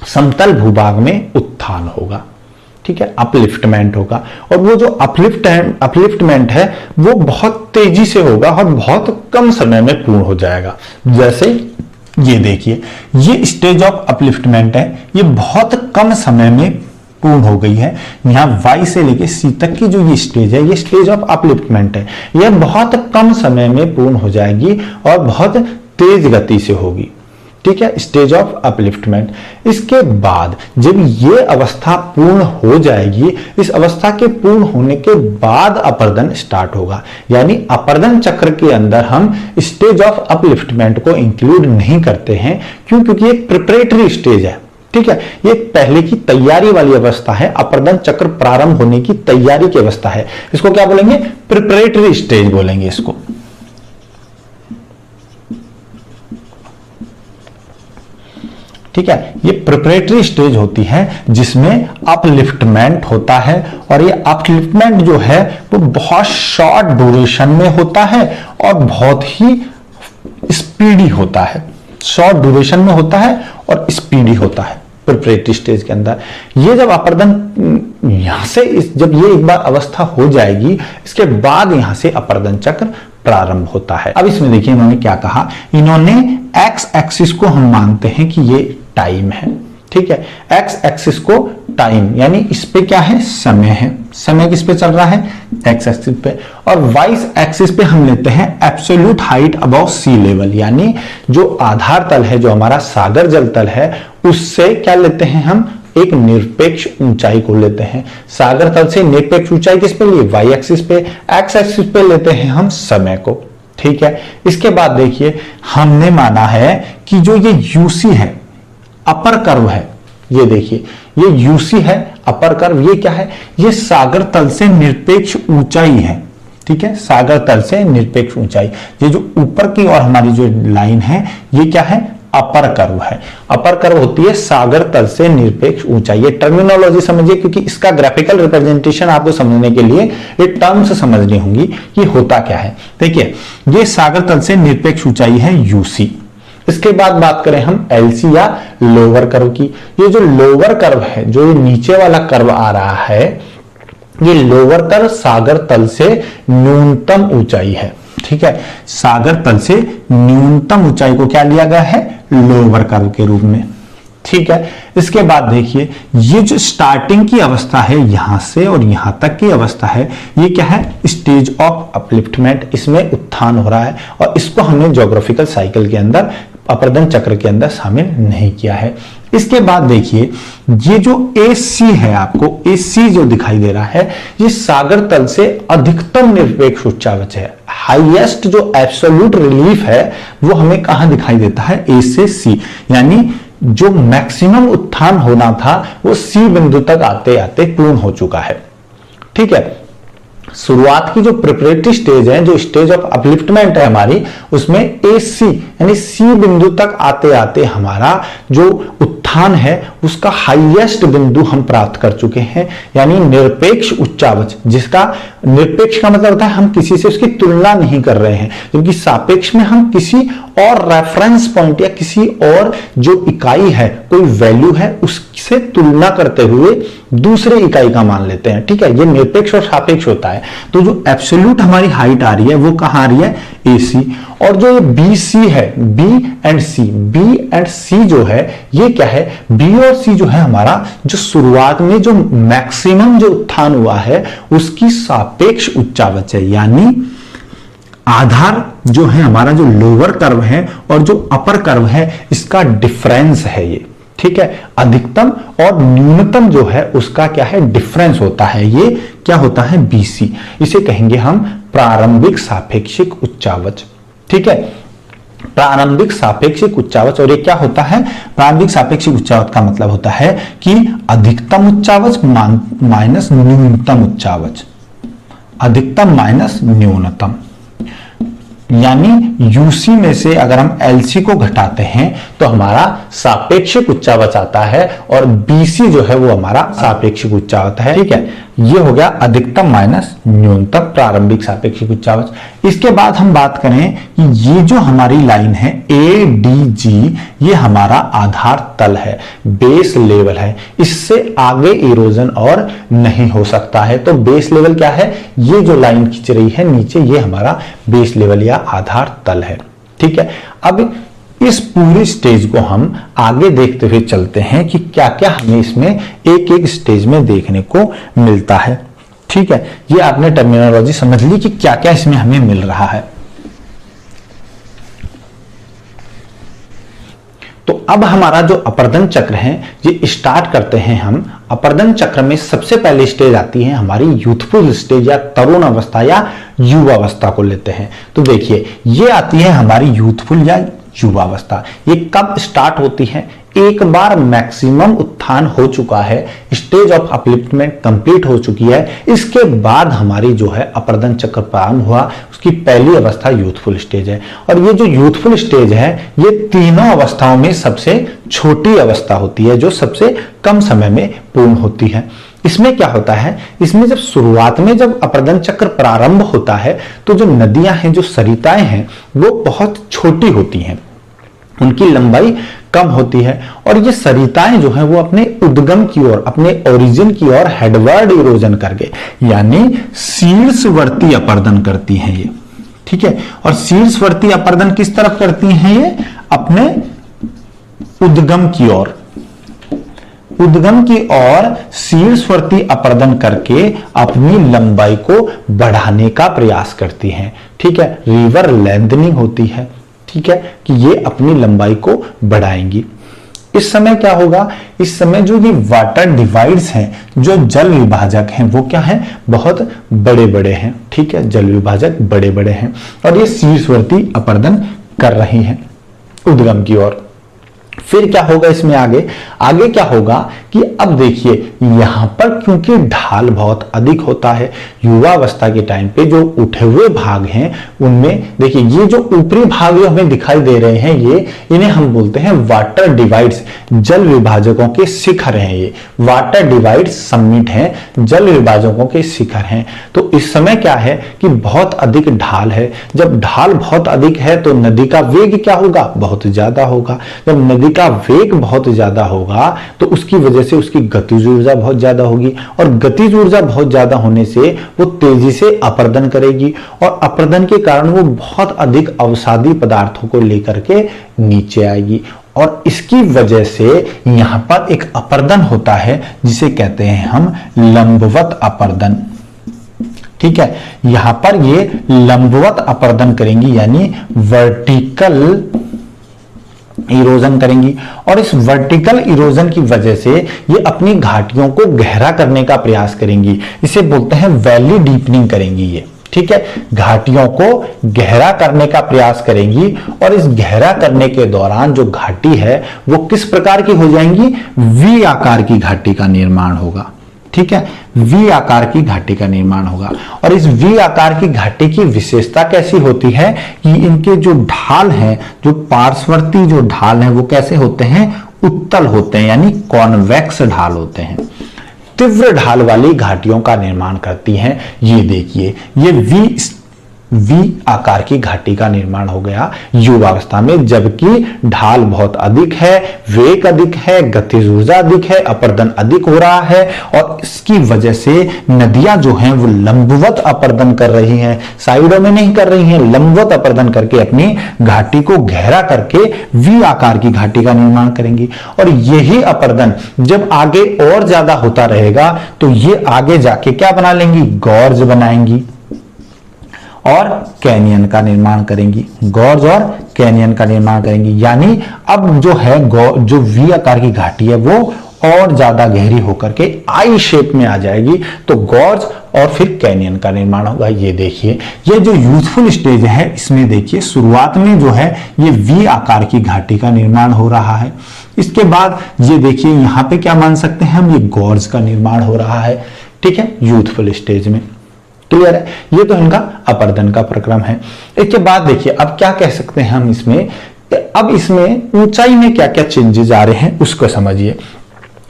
Speaker 1: समतल भूभाग में उत्थान होगा। ठीक है, अपलिफ्टमेंट होगा, और वो जो अपलिफ्टमेंट है वो बहुत तेजी से होगा और बहुत कम समय में पूर्ण हो जाएगा। जैसे ये देखिए, ये स्टेज ऑफ अपलिफ्टमेंट है, ये बहुत कम समय में पूर्ण हो गई है। यहाँ Y से लेके C तक की जो ये स्टेज है, ये स्टेज ऑफ अपलिफ्टमेंट है, यह बहुत कम समय में पूर्ण हो जाएगी और बहुत तेज गति से होगी। ठीक है, स्टेज ऑफ अपलिफ्टमेंट। इसके बाद जब ये अवस्था पूर्ण हो जाएगी, इस अवस्था के पूर्ण होने के बाद अपर्दन स्टार्ट होगा। यानी अपर्दन चक्र के अंदर हम स्टेज ऑफ अपलिफ्टमेंट को इंक्लूड नहीं करते हैं, क्यों? क्योंकि एक प्रिपरेटरी स्टेज है। ठीक है, ये पहले की तैयारी वाली अवस्था है, अपर्दन चक्र प्रारंभ होने की तैयारी की अवस्था है। इसको क्या बोलेंगे? प्रिपरेटरी स्टेज बोलेंगे इसको। ठीक है, ये प्रिपरेटरी स्टेज होती है जिसमें अपलिफ्टमेंट होता है, और ये अपलिफ्टमेंट जो है वो बहुत शॉर्ट ड्यूरेशन में होता है और बहुत ही स्पीडी होता है। शॉर्ट ड्यूरेशन में होता है और स्पीडी होता है प्रिपरेटरी स्टेज के अंदर। ये जब अपर्दन यहां से जब ये एक बार अवस्था हो जाएगी, इसके बाद यहां से अपर्दन चक्र प्रारंभ होता है। अब इसमें देखिए इन्होंने क्या कहा, इन्होंने एक्स एक्सिस को हम मानते हैं कि ये टाइम है। ठीक है, एक्स एक्सिस को टाइम, यानी इस पे क्या है? समय है। समय किस पे चल रहा है? एक्स एक्सिस पे। और वाई एक्सिस पे हम लेते हैं absolute height above sea level, यानी जो आधार तल है, जो हमारा सागर जल तल है, उससे क्या लेते हैं हम? एक निरपेक्ष ऊंचाई को लेते हैं। सागर तल से निरपेक्ष ऊंचाई किस पे लिए? वाई एक्सिस पे। एक्स एक्सिस पे लेते हैं हम समय को। ठीक है, इसके बाद देखिए हमने माना है कि जो ये यूसी है, अपर कर्व है, ये देखिए ये यूसी है, अपर कर्व, ये क्या है? ये सागर तल से निरपेक्ष ऊंचाई है। ठीक है, सागर तल से निरपेक्ष ऊंचाई, ये जो ऊपर की और हमारी जो लाइन है, ये क्या है? अपर कर्व है। अपर कर्व होती है सागर तल से निरपेक्ष ऊंचाई। ये टर्मिनोलॉजी समझिए, क्योंकि इसका ग्राफिकल रिप्रेजेंटेशन आपको समझने के लिए ये टर्म्स समझनी होंगी कि होता क्या है। देखिए ये सागर तल से निरपेक्ष ऊंचाई है यूसी। इसके बाद बात करें हम एलसी या लोअर कर्व की। ये जो लोअर कर्व है, जो ये नीचे वाला कर्व आ रहा है, ये लोअर कर्व सागर तल से न्यूनतम ऊंचाई है। ठीक है, सागर तल से न्यूनतम ऊंचाई को क्या लिया गया है? लोअर कर्व के रूप में। ठीक है, इसके बाद देखिए ये जो स्टार्टिंग की अवस्था है, यहां से और यहां तक की अवस्था है, ये क्या है? Stage of upliftment. इसमें उत्थान हो रहा है और इसको हमने ज्योग्राफिकल साइकिल के अंदर, अपर्दन चक्र के अंदर शामिल नहीं किया है। इसके बाद देखिए ये जो AC है, आपको AC जो दिखाई दे रहा है, ये सागर तल से अधिकतम निरपेक्ष उच्चावच है। हाईएस्ट जो एब्सोल्यूट रिलीफ है वो हमें कहां दिखाई देता है? A से C, यानी जो मैक्सिमम उत्थान होना था वो C बिंदु तक आते आते पूर्ण हो चुका है। ठीक है, शुरुआत की जो प्रिपरेटरी स्टेज है, जो स्टेज ऑफ अपलिफ्टमेंट है हमारी, उसमें AC यानी C बिंदु तक आते आते हमारा जो उत्थान है उसका हाईएस्ट बिंदु हम प्राप्त कर चुके हैं, यानी निरपेक्ष उच्चावच। जिसका निरपेक्ष का मतलब होता है हम किसी से उसकी तुलना नहीं कर रहे हैं, जबकि सापेक्ष में हम किसी और रेफरेंस पॉइंट या किसी और जो इकाई है, कोई वैल्यू है, उससे तुलना करते हुए दूसरे इकाई का मान लेते हैं। ठीक है, ये निरपेक्ष और सापेक्ष होता है। तो जो एब्सोल्यूट हमारी हाइट आ रही है वो कहां आ रही है? AC। और जो ये बी सी है, बी एंड सी जो है ये क्या है, बी और सी जो है हमारा जो शुरुआत में जो मैक्सिमम जो उत्थान हुआ है उसकी सापेक्ष उच्चावच है, यानी आधार जो है हमारा जो लोअर कर्व है और जो अपर कर्व है इसका डिफरेंस है ये, ठीक है। अधिकतम और न्यूनतम जो है उसका क्या है, डिफरेंस होता है, ये क्या होता है, बीसी। इसे कहेंगे हम प्रारंभिक सापेक्षिक उच्चावच, ठीक है। प्रारंभिक सापेक्षिक उच्चावच, और ये क्या होता है, प्रारंभिक सापेक्षिक उच्चावच का मतलब होता है कि अधिकतम उच्चावच माइनस न्यूनतम उच्चावच, अधिकतम माइनस न्यूनतम, यानी यूसी में से अगर हम एलसी को घटाते हैं तो हमारा सापेक्षिक उच्चावच आता है और बीसी जो है वो हमारा सापेक्षिक उच्चावच है, ठीक है। ये हो गया अधिकतम माइनस न्यूनतम प्रारंभिक सापेक्षिक उच्चावच। इसके बाद हम बात करें कि ये जो हमारी लाइन है ए डी जी, ये हमारा आधार तल है, बेस लेवल है, इससे आगे इरोजन और नहीं हो सकता है। तो बेस लेवल क्या है, ये जो लाइन खींच रही है नीचे, ये हमारा बेस लेवल या आधार तल है, ठीक है। अब इस पूरी स्टेज को हम आगे देखते हुए चलते हैं कि क्या क्या हमें इसमें एक एक स्टेज में देखने को मिलता है, ठीक है। ये आपने टर्मिनोलॉजी समझ ली कि क्या क्या इसमें हमें मिल रहा है। तो अब हमारा जो अपर्दन चक्र है ये स्टार्ट करते हैं हम। अपर्दन चक्र में सबसे पहले स्टेज आती है हमारी यूथफुल स्टेज या तरुण अवस्था या युवा अवस्था को लेते हैं। तो देखिए ये आती है हमारी यूथफुल या युवावस्था। ये कब स्टार्ट होती है, एक बार मैक्सिमम उत्थान हो चुका है, स्टेज ऑफ अपलिफ्टमेंट कंप्लीट हो चुकी है, इसके बाद हमारी जो है अपर्दन चक्र प्रारंभ हुआ। उसकी पहली अवस्था यूथफुल स्टेज है और ये जो यूथफुल स्टेज है ये तीनों अवस्थाओं में सबसे छोटी अवस्था होती है जो सबसे कम समय में पूर्ण होती है। इसमें क्या होता है, इसमें जब शुरुआत में जब अपर्दन चक्र प्रारंभ होता है तो जो नदियां हैं, जो सरिताएं हैं, वो बहुत छोटी होती हैं, उनकी लंबाई कम होती है और ये सरिताएं जो हैं वो अपने उद्गम की ओर, अपने ओरिजिन की ओर हेडवर्ड इरोजन करके यानी शीर्षवर्ती अपर्दन करती हैं ये, ठीक है। और शीर्षवर्ती अपर्दन किस तरफ करती हैं ये, अपने उद्गम की ओर, उद्गम की ओर शीर्षवर्ती अपर्दन करके अपनी लंबाई को बढ़ाने का प्रयास करती हैं, ठीक है। रिवर लेंथनिंग होती है, ठीक है, कि ये अपनी लंबाई को बढ़ाएंगी। इस समय क्या होगा, इस समय जो ये वाटर डिवाइड्स हैं, जो जल विभाजक हैं, वो क्या है, बहुत बड़े बड़े हैं, ठीक है, जल विभाजक बड़े बड़े हैं और ये शीर्षवर्ती अपर्दन कर रही हैं उद्गम की ओर। फिर क्या होगा इसमें आगे, आगे क्या होगा कि अब देखिए यहां पर क्योंकि ढाल बहुत अधिक होता है, युवावस्था के टाइम पे जो उठे हुए भाग हैं उनमें देखिए ये जो ऊपरी भाग जो हमें दिखाई दे रहे हैं ये, इन्हें हम बोलते हैं वाटर डिवाइड्स, जल विभाजकों के शिखर हैं। ये वाटर डिवाइड्स समिट हैं, जल विभाजकों के शिखर हैं। तो इस समय क्या है कि बहुत अधिक ढाल है, जब ढाल बहुत अधिक है तो नदी का वेग क्या होगा, बहुत ज्यादा होगा। जब नदी का वेग बहुत ज्यादा होगा तो उसकी वजह से उसकी गतिज ऊर्जा बहुत ज्यादा होगी और गतिज ऊर्जा बहुत ज्यादा होने से वो तेजी से अपर्दन करेगी और अपर्दन के कारण वो बहुत अधिक अवसादी पदार्थों को लेकर के नीचे आएगी और इसकी वजह से यहां पर एक अपर्दन होता है जिसे कहते हैं हम लंबवत अपर्दन, ठीक है। यहां पर ये लंबवत अपर्दन करेंगी यानी वर्टिकल इरोजन करेंगी और इस वर्टिकल इरोजन की वजह से ये अपनी घाटियों को गहरा करने का प्रयास करेंगी। इसे बोलते हैं वैली डीपनिंग करेंगी ये, ठीक है। घाटियों को गहरा करने का प्रयास करेंगी और इस गहरा करने के दौरान जो घाटी है वो किस प्रकार की हो जाएंगी, वी आकार की घाटी का निर्माण होगा, ठीक है। वी आकार की घाटी का निर्माण होगा और इस वी आकार की घाटी की विशेषता कैसी होती है कि इनके जो ढाल हैं, जो पार्श्ववर्ती जो ढाल हैं वो कैसे होते हैं, उत्तल होते हैं यानी कॉन्वेक्स ढाल होते हैं, तीव्र ढाल वाली घाटियों का निर्माण करती हैं। ये देखिए ये वी वी आकार की घाटी का निर्माण हो गया युवावस्था में, जबकि ढाल बहुत अधिक है, वेग अधिक है, गतिज ऊर्जा अधिक है, अपर्दन अधिक हो रहा है और इसकी वजह से नदियां जो हैं वो लंबवत अपर्दन कर रही हैं, साइडों में नहीं कर रही हैं, लंबवत अपर्दन करके अपनी घाटी को गहरा करके वी आकार की घाटी का निर्माण करेंगी। और यही अपर्दन जब आगे और ज्यादा होता रहेगा तो ये आगे जाके क्या बना लेंगी, गॉर्ज बनाएंगी और कैनियन का निर्माण करेंगी, गॉर्ज और कैनियन का निर्माण करेंगी। यानी अब जो है जो वी आकार की घाटी है वो और ज्यादा गहरी होकर के आई शेप में आ जाएगी, तो गॉर्ज और फिर कैनियन का निर्माण होगा। ये देखिए, ये जो यूथफुल स्टेज है इसमें देखिए शुरुआत में जो है ये वी आकार की घाटी का निर्माण हो रहा है। इसके बाद ये देखिए यहां पे क्या मान सकते हैं हम, ये गॉर्ज का निर्माण हो रहा है, ठीक है, यूथफुल स्टेज में। क्लियर है, ये तो इनका अपर्दन का प्रक्रम है। इसके बाद देखिए अब क्या कह सकते हैं हम इसमें, अब इसमें ऊंचाई में क्या क्या चेंजेस आ रहे हैं उसको समझिए।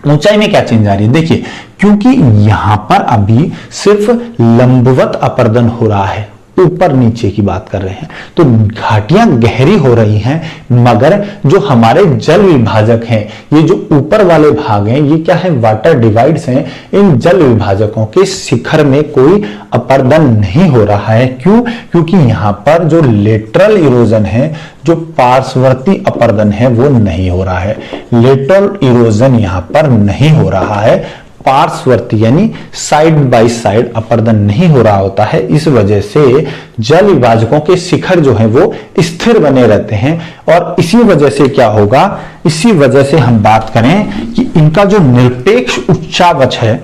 Speaker 1: ऊंचाई में क्या चेंज आ रही है, देखिए क्योंकि यहां पर अभी सिर्फ लंबवत अपर्दन हो रहा है, ऊपर नीचे की बात कर रहे हैं, तो घाटियां गहरी हो रही हैं, मगर जो हमारे जल विभाजक हैं, ये जो ऊपर वाले भाग हैं, ये क्या है, वाटर डिवाइड्स हैं, इन जल विभाजकों के शिखर में कोई अपर्दन नहीं हो रहा है। क्यों, क्योंकि यहां पर जो लेटरल इरोजन है, जो पार्श्ववर्ती अपर्दन है वो नहीं हो रहा है, लेटरल इरोजन यहां पर नहीं हो रहा है, पार्श्ववर्ती यानी साइड बाय साइड अपर्दन नहीं हो रहा होता है। इस वजह से जल विभाजकों के शिखर जो है वो स्थिर बने रहते हैं और इसी वजह से क्या होगा, इसी वजह से हम बात करें कि इनका जो निरपेक्ष उच्चावच है,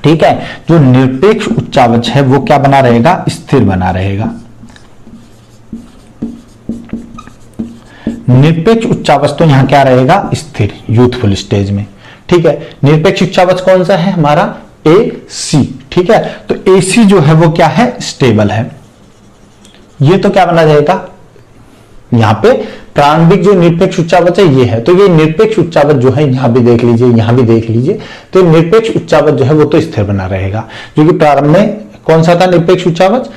Speaker 1: ठीक है, जो निरपेक्ष उच्चावच है वो क्या बना रहेगा, स्थिर बना रहेगा। निरपेक्ष उच्चावच तो यहां क्या रहेगा, स्थिर, यूथफुल स्टेज में, ठीक है। निरपेक्ष उच्चावच कौन सा है हमारा, ए सी, ठीक है, तो ए सी जो है वो क्या है, स्टेबल है। ये तो क्या बना जाएगा, यहां पे प्रारंभिक जो निरपेक्ष उच्चावच है ये है, तो ये निरपेक्ष उच्चावच जो है यहां भी देख लीजिए, यहां भी देख लीजिए, तो निरपेक्ष उच्चावच जो है वो तो स्थिर बना रहेगा, जो कि प्रारंभ में कौन सा था निरपेक्ष उच्चावच,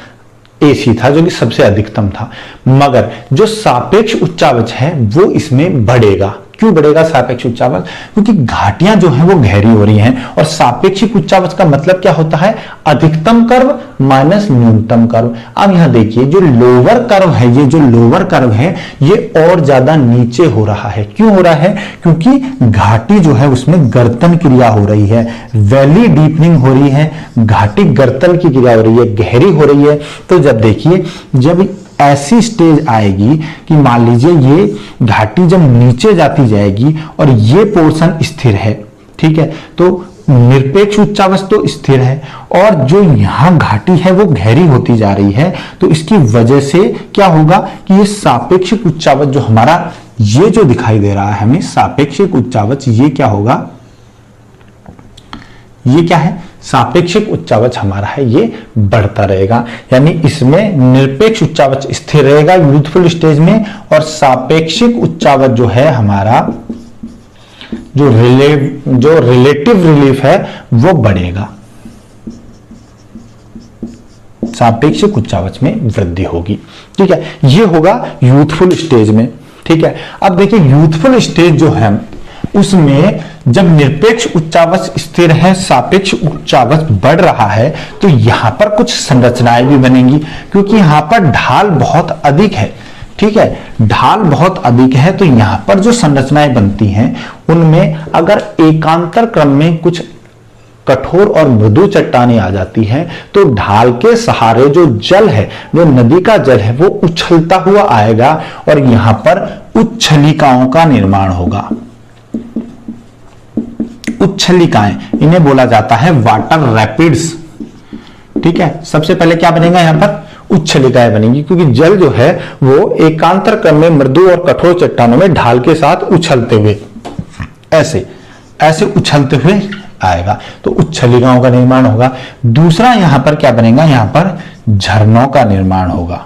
Speaker 1: एसी था, जो कि सबसे अधिकतम था। मगर जो सापेक्ष उच्चावच है वो इसमें बढ़ेगा। क्यों बढ़ेगा सापेक्ष उच्चावच, क्योंकि घाटियां जो हैं वो गहरी हो रही हैं और सापेक्षिक उच्चावच का मतलब क्या होता है, अधिकतम कर्व माइनस न्यूनतम कर्व। अब यहां देखिए जो लोअर कर्व है, ये जो लोअर कर्व है ये और ज्यादा नीचे हो रहा है। क्यों हो रहा है, क्योंकि घाटी जो है उसमें गर्तन क्रिया हो रही है, वैली डीपनिंग हो रही है, घाटी गर्तन की क्रिया हो रही है, गहरी हो रही है। तो जब देखिए जब ऐसी स्टेज आएगी कि मान लीजिए ये घाटी जब नीचे जाती जाएगी और ये पोर्शन स्थिर है, ठीक है, तो निरपेक्ष उच्चावच तो स्थिर है और जो यहां घाटी है वो गहरी होती जा रही है, तो इसकी वजह से क्या होगा कि ये सापेक्षिक उच्चावच जो हमारा ये जो दिखाई दे रहा है हमें सापेक्षिक उच्चावच, ये क्या होगा, ये क्या है, सापेक्षिक उच्चावच हमारा है ये बढ़ता रहेगा। यानी इसमें निरपेक्ष उच्चावच स्थिर रहेगा यूथफुल स्टेज में और सापेक्षिक उच्चावच जो है हमारा जो रिलेटिव रिलीफ है वो बढ़ेगा, सापेक्षिक उच्चावच में वृद्धि होगी, ठीक है। ये होगा यूथफुल स्टेज में, ठीक है। अब देखिए यूथफुल स्टेज जो है उसमें जब निरपेक्ष उच्चावच स्थिर है, सापेक्ष उच्चावच बढ़ रहा है, तो यहां पर कुछ संरचनाएं भी बनेंगी, क्योंकि यहां पर ढाल बहुत अधिक है, ठीक है, ढाल बहुत अधिक है, तो यहां पर जो संरचनाएं बनती हैं उनमें अगर एकांतर क्रम में कुछ कठोर और मृदु चट्टानें आ जाती हैं, तो ढाल के सहारे जो जल है, जो नदी का जल है, वो उछलता हुआ आएगा और यहां पर उच्छलिकाओं का निर्माण होगा। उच्छलिकाएं, इन्हें बोला जाता है वाटर रैपिड्स, ठीक है। सबसे पहले क्या बनेगा, यहां पर उच्छलिकाएं बनेंगी, क्योंकि जल जो है वो एकांतर क्रम में मृदु और कठोर चट्टानों में ढाल के साथ उछलते हुए ऐसे ऐसे उछलते हुए आएगा, तो उच्छलिकाओं का निर्माण होगा। दूसरा यहां पर क्या बनेगा, यहां पर झरनों का निर्माण होगा,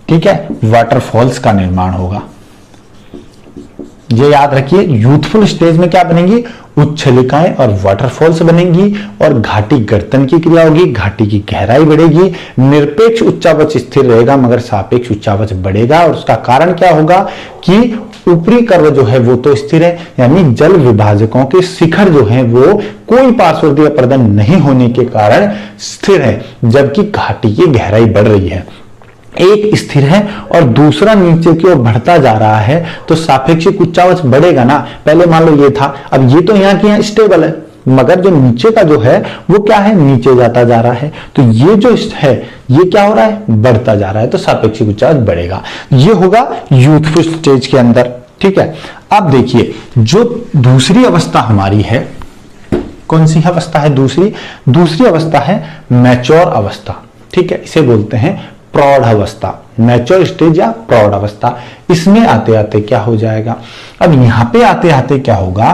Speaker 1: ठीक है, वाटरफॉल्स का निर्माण होगा। ये याद रखिए यूथफुल स्टेज में क्या बनेंगी, उच्छलिकाएं और वाटरफॉल्स बनेंगी और घाटी गर्तन की क्रिया होगी, घाटी की गहराई बढ़ेगी। निरपेक्ष उच्चावच स्थिर रहेगा मगर सापेक्ष उच्चावच बढ़ेगा, और उसका कारण क्या होगा कि ऊपरी कर्व जो है वो तो स्थिर है, यानी जल विभाजकों के शिखर जो है वो कोई पार्श्ववर्ती अपर्दन नहीं होने के कारण स्थिर है, जबकि घाटी की गहराई बढ़ रही है। एक स्थिर है और दूसरा नीचे की ओर बढ़ता जा रहा है, तो सापेक्षिक उच्चावच बढ़ेगा ना। पहले मान लो ये था, अब ये तो यहाँ की यहाँ स्टेबल है, मगर जो नीचे का जो है वो क्या है, नीचे जाता जा रहा है। तो ये जो है ये क्या हो रहा है, बढ़ता जा रहा है, तो सापेक्षिक उच्चावच बढ़ेगा। ये होगा यूथफुल स्टेज के अंदर। ठीक है, अब देखिए जो दूसरी अवस्था हमारी है, कौन सी अवस्था है दूसरी अवस्था है मैच्योर अवस्था। ठीक है, इसे बोलते हैं प्रौढ़ अवस्था, मैच्योर स्टेज या प्रौढ़ अवस्था। इसमें आते आते क्या हो जाएगा, अब यहां पे आते आते क्या होगा,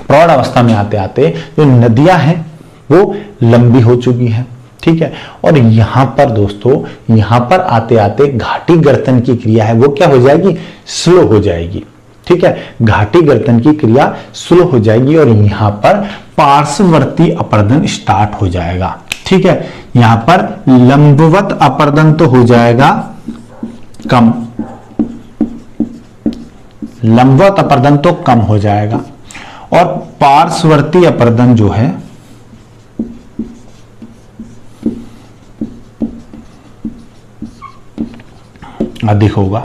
Speaker 1: प्रौढ़ अवस्था में आते आते जो नदियां हैं वो लंबी हो चुकी हैं। ठीक है, और यहां पर दोस्तों, यहां पर आते आते घाटी गर्तन की क्रिया है वो क्या हो जाएगी, स्लो हो जाएगी। ठीक है, घाटी गर्तन की क्रिया स्लो हो जाएगी और यहां पर पार्श्ववर्ती अपर्दन स्टार्ट हो जाएगा। ठीक है, यहां पर लंबवत अपर्दन तो हो जाएगा कम, लंबवत अपर्दन तो कम हो जाएगा, और पार्श्ववर्ती अपर्दन जो है अधिक होगा।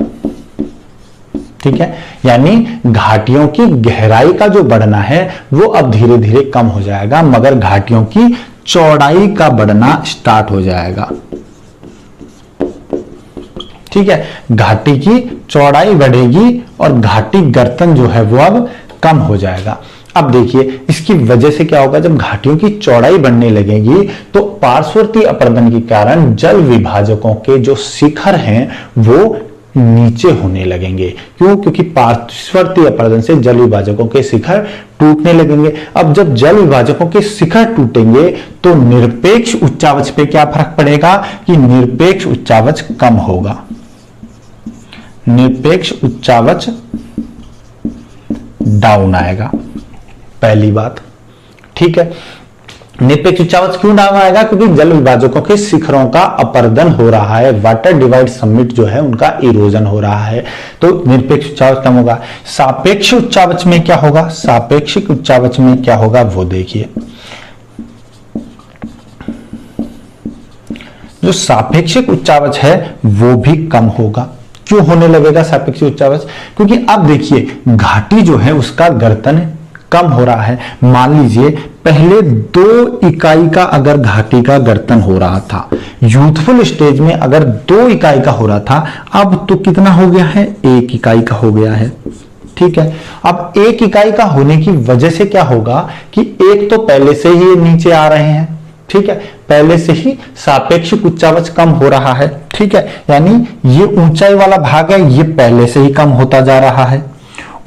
Speaker 1: ठीक है, यानी घाटियों की गहराई का जो बढ़ना है वो अब धीरे धीरे कम हो जाएगा, मगर घाटियों की चौड़ाई का बढ़ना स्टार्ट हो जाएगा। ठीक है, घाटी की चौड़ाई बढ़ेगी और घाटी गर्तन जो है वो अब कम हो जाएगा। अब देखिए इसकी वजह से क्या होगा, जब घाटियों की चौड़ाई बढ़ने लगेगी तो पार्श्ववर्ती अपर्दन के कारण जल विभाजकों के जो शिखर हैं वो नीचे होने लगेंगे। क्यों, क्योंकि पार्श्ववर्ती अपर्दन से जल विभाजकों के शिखर टूटने लगेंगे। अब जब जल विभाजकों के शिखर टूटेंगे तो निरपेक्ष उच्चावच पे क्या फर्क पड़ेगा कि निरपेक्ष उच्चावच कम होगा, निरपेक्ष उच्चावच डाउन आएगा, पहली बात। ठीक है, निरपेक्ष उच्चावच क्यों डाउन आएगा, क्योंकि जल विभाजकों के शिखरों का अपर्दन हो रहा है, वाटर डिवाइड समिट जो है उनका इरोजन हो रहा है, तो निरपेक्ष उच्चावच कम होगा। सापेक्ष उच्चावच में क्या होगा, सापेक्षिक उच्चावच में क्या होगा वो देखिए। जो सापेक्षिक उच्चावच है वो भी कम होगा। क्यों होने लगेगा सापेक्षिक उच्चावच, क्योंकि अब देखिए घाटी जो है उसका गर्तन कम हो रहा है। मान लीजिए पहले 2 इकाई का अगर घाटी का गर्तन हो रहा था, यूथफुल स्टेज में अगर 2 इकाई का हो रहा था, अब तो कितना हो गया है, 1 इकाई का हो गया है। ठीक है, अब 1 इकाई का होने की वजह से क्या होगा कि एक तो पहले से ही नीचे आ रहे हैं। ठीक है, पहले से ही सापेक्षिक उच्चावच कम हो रहा है। ठीक है, यानी ये ऊंचाई वाला भाग है ये पहले से ही कम होता जा रहा है।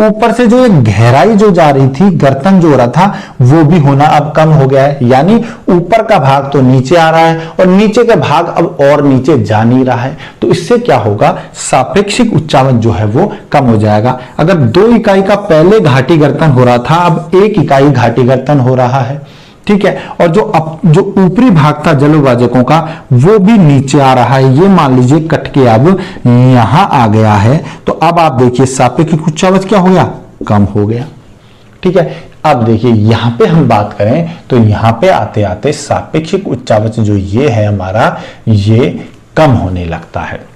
Speaker 1: ऊपर से जो एक गहराई जो जा रही थी, गर्तन जो हो रहा था वो भी होना अब कम हो गया है, यानी ऊपर का भाग तो नीचे आ रहा है और नीचे का भाग अब और नीचे जा नहीं रहा है। तो इससे क्या होगा, सापेक्षिक उच्चावच जो है वो कम हो जाएगा। अगर 2 इकाई का पहले घाटी गर्तन हो रहा था, अब 1 इकाई घाटी गर्तन हो रहा है। ठीक है, और जो ऊपरी भाग था जल विभाजकों का वो भी नीचे आ रहा है। ये मान लीजिए कट के अब यहां आ गया है, तो अब आप देखिए सापेक्षिक उच्चावच क्या हो गया, कम हो गया। ठीक है, अब देखिए यहां पे हम बात करें तो यहां पे आते आते सापेक्षिक उच्चावच जो ये है हमारा, ये कम होने लगता है।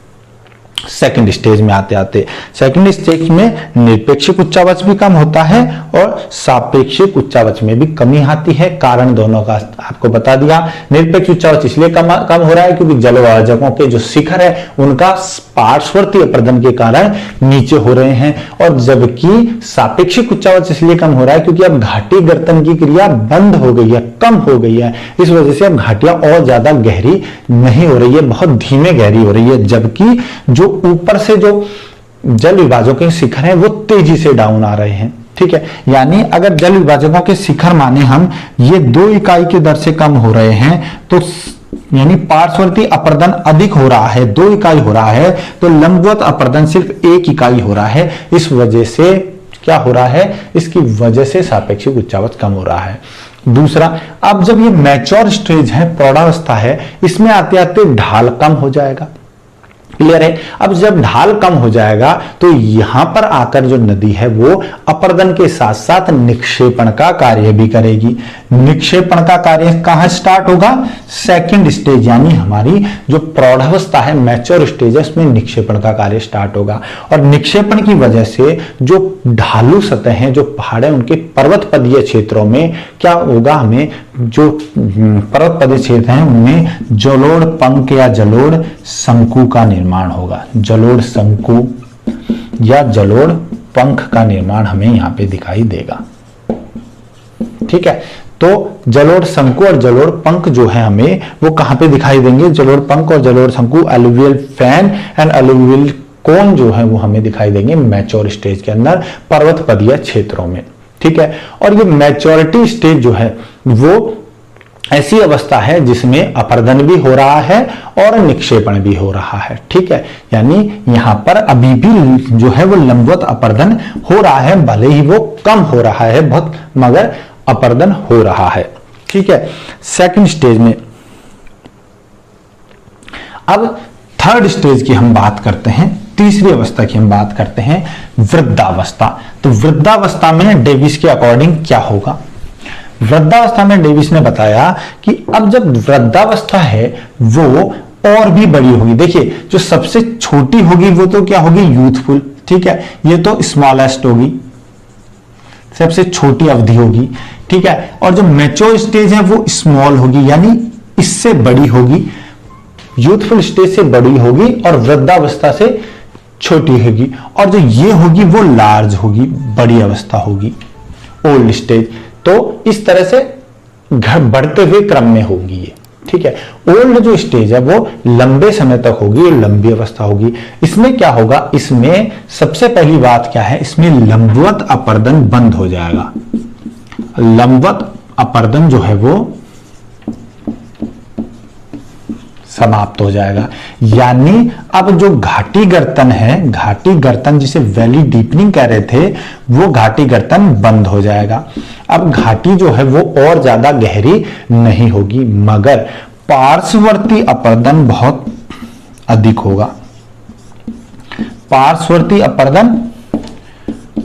Speaker 1: सेकंड स्टेज में आते आते सेकंड स्टेज में निरपेक्षिक उच्चावच भी कम होता है और सापेक्षिक उच्चावच में भी कमी आती है। कारण दोनों का आपको बता दिया। निरपेक्ष उच्चावच इसलिए कम हो रहा है क्योंकि जल विभाजकों के जो शिखर है उनका पार्श्ववर्ती अपर्दन के कारण नीचे हो रहे हैं, और जबकि सापेक्षिक उच्चावच इसलिए कम हो रहा है क्योंकि अब घाटी गर्तन की क्रिया बंद हो गई है, कम हो गई है। इस वजह से अब घाटियां और ज्यादा गहरी नहीं हो रही है, बहुत धीमे गहरी हो रही है, जबकि जो ऊपर से जो जल विभाजकों के शिखर हैं वो तेजी से डाउन आ रहे हैं। ठीक है, यानी अगर जल विभाजकों के शिखर माने हम ये 2 इकाई की दर से कम हो रहे हैं, तो यानी पार्श्ववर्ती अपर्दन अधिक हो रहा है, 2 इकाई हो रहा है, तो लंबवत अपर्दन सिर्फ 1 इकाई हो रहा है। इस वजह से क्या हो रहा है, इसकी वजह से सापेक्षिक उच्चावच कम हो रहा है। दूसरा, अब जब ये मैच्योर स्टेज है, प्रौढ़ावस्था है, इसमें आते आते ढाल कम हो जाएगा। क्लियर है। अब जब ढाल कम हो जाएगा तो यहां पर आकर जो नदी है वो अपर्दन के साथ साथ निक्षेपण का कार्य भी करेगी। निक्षेपण का कार्य कहां स्टार्ट होगा, सेकंड स्टेज, यानी हमारी जो प्रौढ़ावस्था है, मैच्योर स्टेज है, उसमें निक्षेपण का कार्य स्टार्ट होगा। और निक्षेपण की वजह से जो ढालू सतह हैं, जो पहाड़ है, उनके पर्वतपदीय क्षेत्रों में क्या होगा, हमें जो पर्वतपदीय क्षेत्र हैं उनमें जलोढ़ पंख या जलोढ़ शंकु का निर्माण होगा। जलोढ़ शंकु या जलोढ़ पंख का निर्माण हमें यहां पे दिखाई देगा। ठीक है, तो जलोढ़ शंकु और जलोढ़ पंख जो है हमें वो कहां पे दिखाई देंगे, जलोढ़ पंख और जलोढ़ शंकु, एलुवियल फैन एंड एलुवियल कोन जो है वो हमें दिखाई देंगे मैच्योर स्टेज के अंदर, पर्वतपदीय क्षेत्रों में। ठीक है, और ये मैच्योरिटी स्टेज जो है वो ऐसी अवस्था है जिसमें अपर्दन भी हो रहा है और निक्षेपण भी हो रहा है। ठीक है, यानी यहां पर अभी भी जो है वो लंबवत अपर्दन हो रहा है, भले ही वो कम हो रहा है बहुत, मगर अपर्दन हो रहा है। ठीक है, सेकंड स्टेज में अब थर्ड स्टेज की हम बात करते हैं, तीसरी अवस्था की हम बात करते हैं, वृद्धावस्था। तो वृद्धावस्था में डेविस के अकॉर्डिंग क्या होगा, वृद्धावस्था में डेविस ने बताया कि अब जब वृद्धावस्था है वो और भी बड़ी होगी। देखिए, जो सबसे छोटी होगी वो तो क्या होगी, यूथफुल। ठीक है, ये तो स्मॉलेस्ट होगी, सबसे छोटी अवधि होगी। ठीक है, और जो मैच्योर स्टेज है वो स्मॉल होगी, यानी इससे बड़ी होगी, यूथफुल स्टेज से बड़ी होगी और वृद्धावस्था से छोटी होगी। और जो ये होगी वो लार्ज होगी, बड़ी अवस्था होगी, ओल्ड स्टेज। तो इस तरह से घर बढ़ते हुए क्रम में होगी ये। ठीक है, ओल्ड जो स्टेज है वो लंबे समय तक होगी और लंबी अवस्था होगी। इसमें क्या होगा, इसमें सबसे पहली बात क्या है, इसमें लंबवत अपर्दन बंद हो जाएगा। लंबवत अपर्दन जो है वो समाप्त हो जाएगा, यानी अब जो घाटी गर्तन है, घाटी गर्तन जिसे वैली डीपनिंग कह रहे थे, वो घाटी गर्तन बंद हो जाएगा। अब घाटी जो है वो और ज्यादा गहरी नहीं होगी, मगर पार्श्ववर्ती अपर्दन बहुत अधिक होगा। पार्श्ववर्ती अपर्दन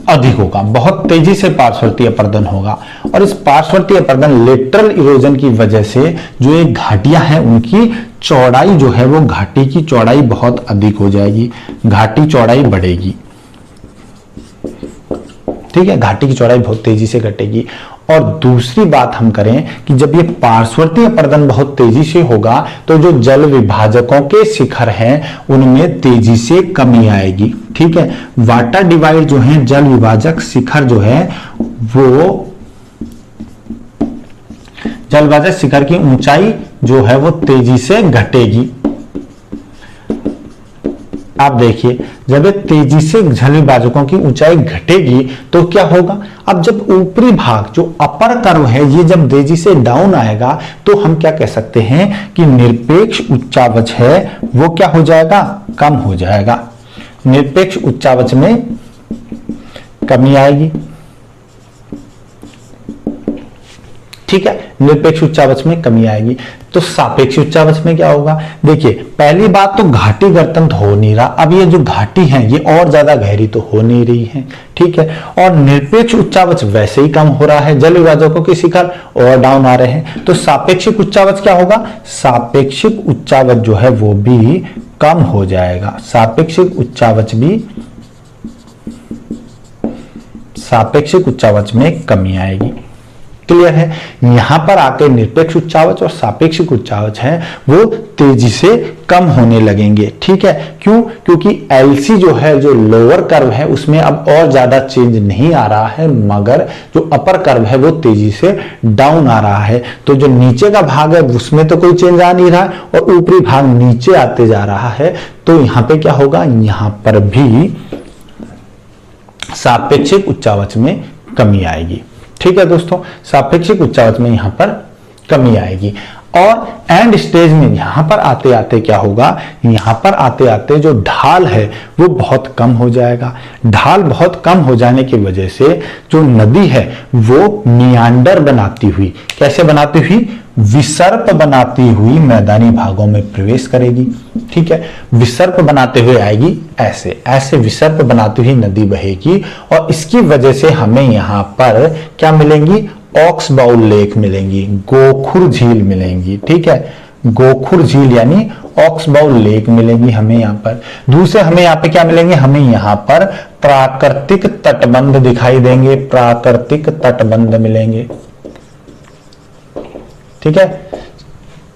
Speaker 1: अधिक होगा, बहुत तेजी से पार्श्ववर्ती अपर्दन होगा। और इस पार्श्ववर्ती अपर्दन लेटरल इरोजन की वजह से जो ये घाटियां हैं उनकी चौड़ाई जो है वो, घाटी की चौड़ाई बहुत अधिक हो जाएगी, घाटी चौड़ाई बढ़ेगी। ठीक है, घाटी की चौड़ाई बहुत तेजी से घटेगी। और दूसरी बात हम करें कि जब ये पार्श्ववर्ती अपर्दन बहुत तेजी से होगा तो जो जल विभाजकों के शिखर हैं उनमें तेजी से कमी आएगी। ठीक है, वाटर डिवाइड जो है, जल विभाजक शिखर जो है वो, जल विभाजक शिखर की ऊंचाई जो है वो तेजी से घटेगी। आप देखिए, जब तेजी से जल विभाजकों की ऊंचाई घटेगी तो क्या होगा, अब जब ऊपरी भाग जो अपर कर्व है ये जब तेजी से डाउन आएगा तो हम क्या कह सकते हैं कि निरपेक्ष उच्चावच है वो क्या हो जाएगा, कम हो जाएगा। निरपेक्ष उच्चावच में कमी आएगी। ठीक है, निरपेक्ष उच्चावच में कमी आएगी। तो सापेक्ष उच्चावच में क्या होगा, देखिए पहली बात तो घाटी गर्तन तो हो नहीं रहा, अब ये जो घाटी है ये और ज्यादा गहरी तो हो नहीं रही है। ठीक है, और निरपेक्ष उच्चावच वैसे ही कम हो रहा है, जल विभाजकों के शिखर और डाउन आ रहे हैं। तो सापेक्षिक उच्चावच क्या होगा, सापेक्षिक उच्चावच जो है वो भी कम हो जाएगा। सापेक्षिक उच्चावच भी, सापेक्षिक उच्चावच में कमी आएगी। क्लियर है, यहां पर आकर निरपेक्ष उच्चावच और सापेक्षिक उच्चावच है वो तेजी से कम होने लगेंगे। ठीक है, क्यों, क्योंकि एलसी जो है, जो लोअर कर्व है उसमें अब और ज्यादा चेंज नहीं आ रहा है, मगर जो अपर कर्व है वो तेजी से डाउन आ रहा है। तो जो नीचे का भाग है उसमें तो कोई चेंज आ नहीं रहा है और ऊपरी भाग नीचे आते जा रहा है। तो यहां पे क्या होगा, यहां पर भी सापेक्षिक उच्चावच में कमी आएगी। ठीक है दोस्तों, सापेक्षिक उच्चावच में यहां पर कमी आएगी। और एंड स्टेज में यहां पर आते आते क्या होगा, यहां पर आते आते जो ढाल है वो बहुत कम हो जाएगा। ढाल बहुत कम हो जाने की वजह से जो नदी है वो मियांडर बनाती हुई, कैसे बनाती हुई, विसर्प बनाती हुई मैदानी भागों में प्रवेश करेगी। ठीक है, विसर्प बनाते हुए आएगी, ऐसे ऐसे विसर्प बनाती हुई नदी बहेगी और इसकी वजह से हमें यहां पर क्या मिलेंगी, ऑक्स बाउल लेक मिलेंगी, गोखुर झील मिलेंगी। ठीक है, गोखुर झील यानी ऑक्स बाउल लेक मिलेगी हमें यहाँ पर। दूसरे हमें यहाँ पे क्या मिलेंगे, हमें यहाँ पर प्राकृतिक तटबंध दिखाई देंगे, प्राकृतिक तटबंध मिलेंगे। ठीक है,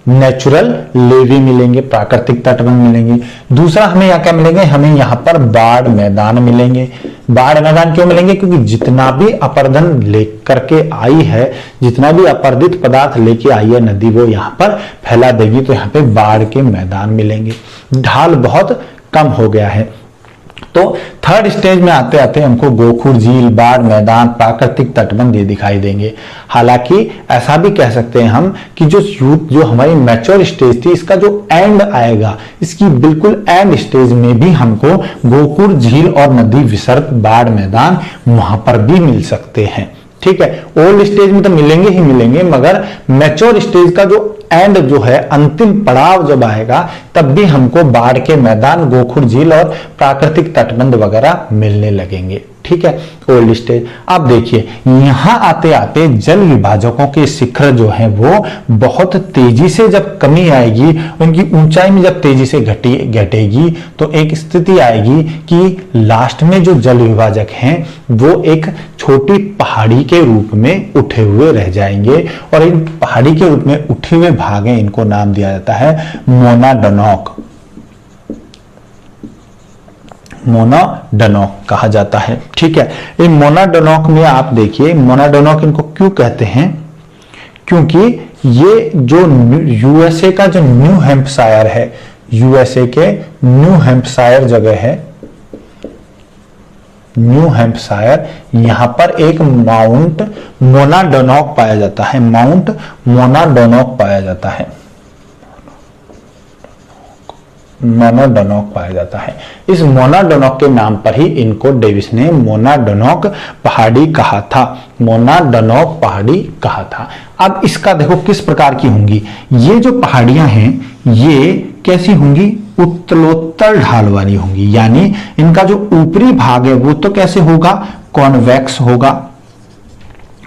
Speaker 1: नेचुरल लेवी मिलेंगे, प्राकृतिक तटबंध मिलेंगे। दूसरा हमें यहाँ क्या मिलेंगे, हमें यहाँ पर बाढ़ मैदान मिलेंगे। बाढ़ मैदान क्यों मिलेंगे, क्योंकि जितना भी अपर्दन लेकर के आई है, जितना भी अपर्दित पदार्थ लेके आई है नदी, वो यहाँ पर फैला देगी, तो यहाँ पे बाढ़ के मैदान मिलेंगे। ढाल बहुत कम हो गया है। तो थर्ड स्टेज में आते आते हमको गोखुर झील, बाढ़ मैदान, प्राकृतिक तटबंध ये दिखाई देंगे। हालांकि ऐसा भी कह सकते हैं हम कि जो हमारी मैच्योर स्टेज थी, इसका जो एंड आएगा, इसकी बिल्कुल एंड स्टेज में भी हमको गोखुर झील और नदी विसर्प, बाढ़ मैदान वहां पर भी मिल सकते हैं। ठीक है, ओल्ड स्टेज में तो मिलेंगे ही मिलेंगे, मगर मैच्योर स्टेज का जो एंड जो है, अंतिम पड़ाव जब आएगा, तब भी हमको बाढ़ के मैदान, गोखुर झील और प्राकृतिक तटबंध वगैरह मिलने लगेंगे। ठीक है, ओल्ड स्टेज। अब देखिए यहां आते आते जल विभाजकों के शिखर जो है वो बहुत तेजी से जब कमी आएगी, उनकी ऊंचाई में जब तेजी से घटेगी, तो एक स्थिति आएगी कि लास्ट में जो जल विभाजक हैं वो एक छोटी पहाड़ी के रूप में उठे हुए रह जाएंगे, और इन पहाड़ी के रूप में उठे हुए भाग हैं, इनको नाम दिया जाता है मोनाडोनोक। मोनाडोनोक कहा जाता है। ठीक है, ये मोनाडोनोक में आप देखिए, मोनाडोनोक इनको क्यों कहते हैं, क्योंकि ये जो यूएसए का जो न्यू हैम्पशायर है, यूएसए के न्यू हैम्पशायर जगह है, न्यू हैम्पशायर, यहां पर एक माउंट मोनाडोनोक पाया जाता है, माउंट मोनाडोनोक पाया जाता है, मोनाडोनोक पाया जाता है। इस मोनाडोनोक के नाम पर ही इनको डेविस ने मोनाडोनोक पहाड़ी कहा था, मोनाडोनोक पहाड़ी कहा था। अब इसका देखो किस प्रकार की होंगी, ये जो पहाड़ियां हैं ये कैसी होंगी, उत्तलोत्तर ढाल वाली होंगी, यानी इनका जो ऊपरी भाग है वो तो कैसे होगा, कॉन्वेक्स होगा,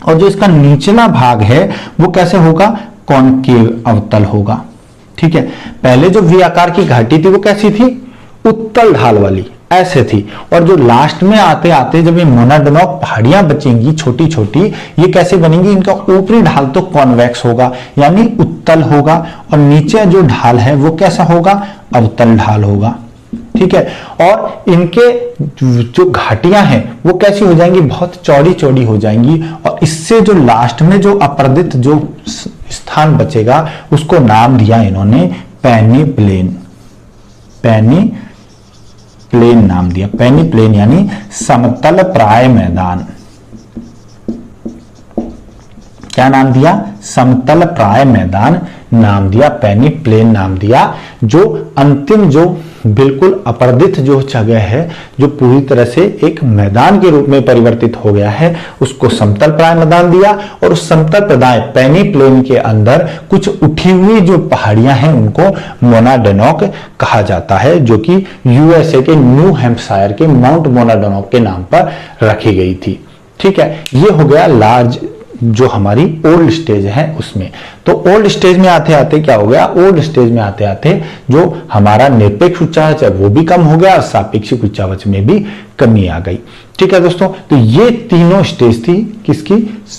Speaker 1: और जो इसका निचला भाग है वो कैसे होगा, कॉनकेव, अवतल होगा। ठीक है, पहले जो वी आकार की घाटी थी वो कैसी थी, उत्तल ढाल वाली, ऐसे थी, और जो लास्ट में आते आते जब ये मोनाडोनोक पहाड़ियां बचेंगी छोटी छोटी, ये कैसे बनेंगी, इनका ऊपरी ढाल तो कॉन्वेक्स होगा यानी उत्तल होगा, और नीचे जो ढाल है वो कैसा होगा, अवतल ढाल होगा। ठीक है, और इनके जो घाटियां हैं वो कैसी हो जाएंगी, बहुत चौड़ी चौड़ी हो जाएंगी, और इससे जो लास्ट में जो अपर्दित जो स्थान बचेगा उसको नाम दिया इन्होंने पेनी प्लेन, पेनी प्लेन नाम दिया, पेनी प्लेन यानी समतल प्राय मैदान। क्या नाम दिया, समतल प्राय मैदान नाम दिया, पेनी प्लेन नाम दिया। जो अंतिम जो बिल्कुल अपर्दित जो जगह है, जो पूरी तरह से एक मैदान के रूप में परिवर्तित हो गया है, उसको समतल प्राय मैदान दिया, और उस समतल प्राय पेनी प्लेन के अंदर कुछ उठी हुई जो पहाड़ियां हैं उनको मोनाडोनोक कहा जाता है, जो कि यूएसए के न्यू हैम्पशायर के माउंट मोनाडोनोक के नाम पर रखी गई थी। ठीक है, ये हो गया लार्ज जो हमारी ओल्ड स्टेज है उसमें। तो ओल्ड स्टेज में आते आते क्या हो गया, ओल्ड स्टेज में आते आते जो हमारा निरपेक्ष उच्चावच है वो भी कम हो गया, और सापेक्षिक उच्चावच में भी कमी आ गई। ठीक है दोस्तों, तो ये तीनों स्टेज थी किसकी,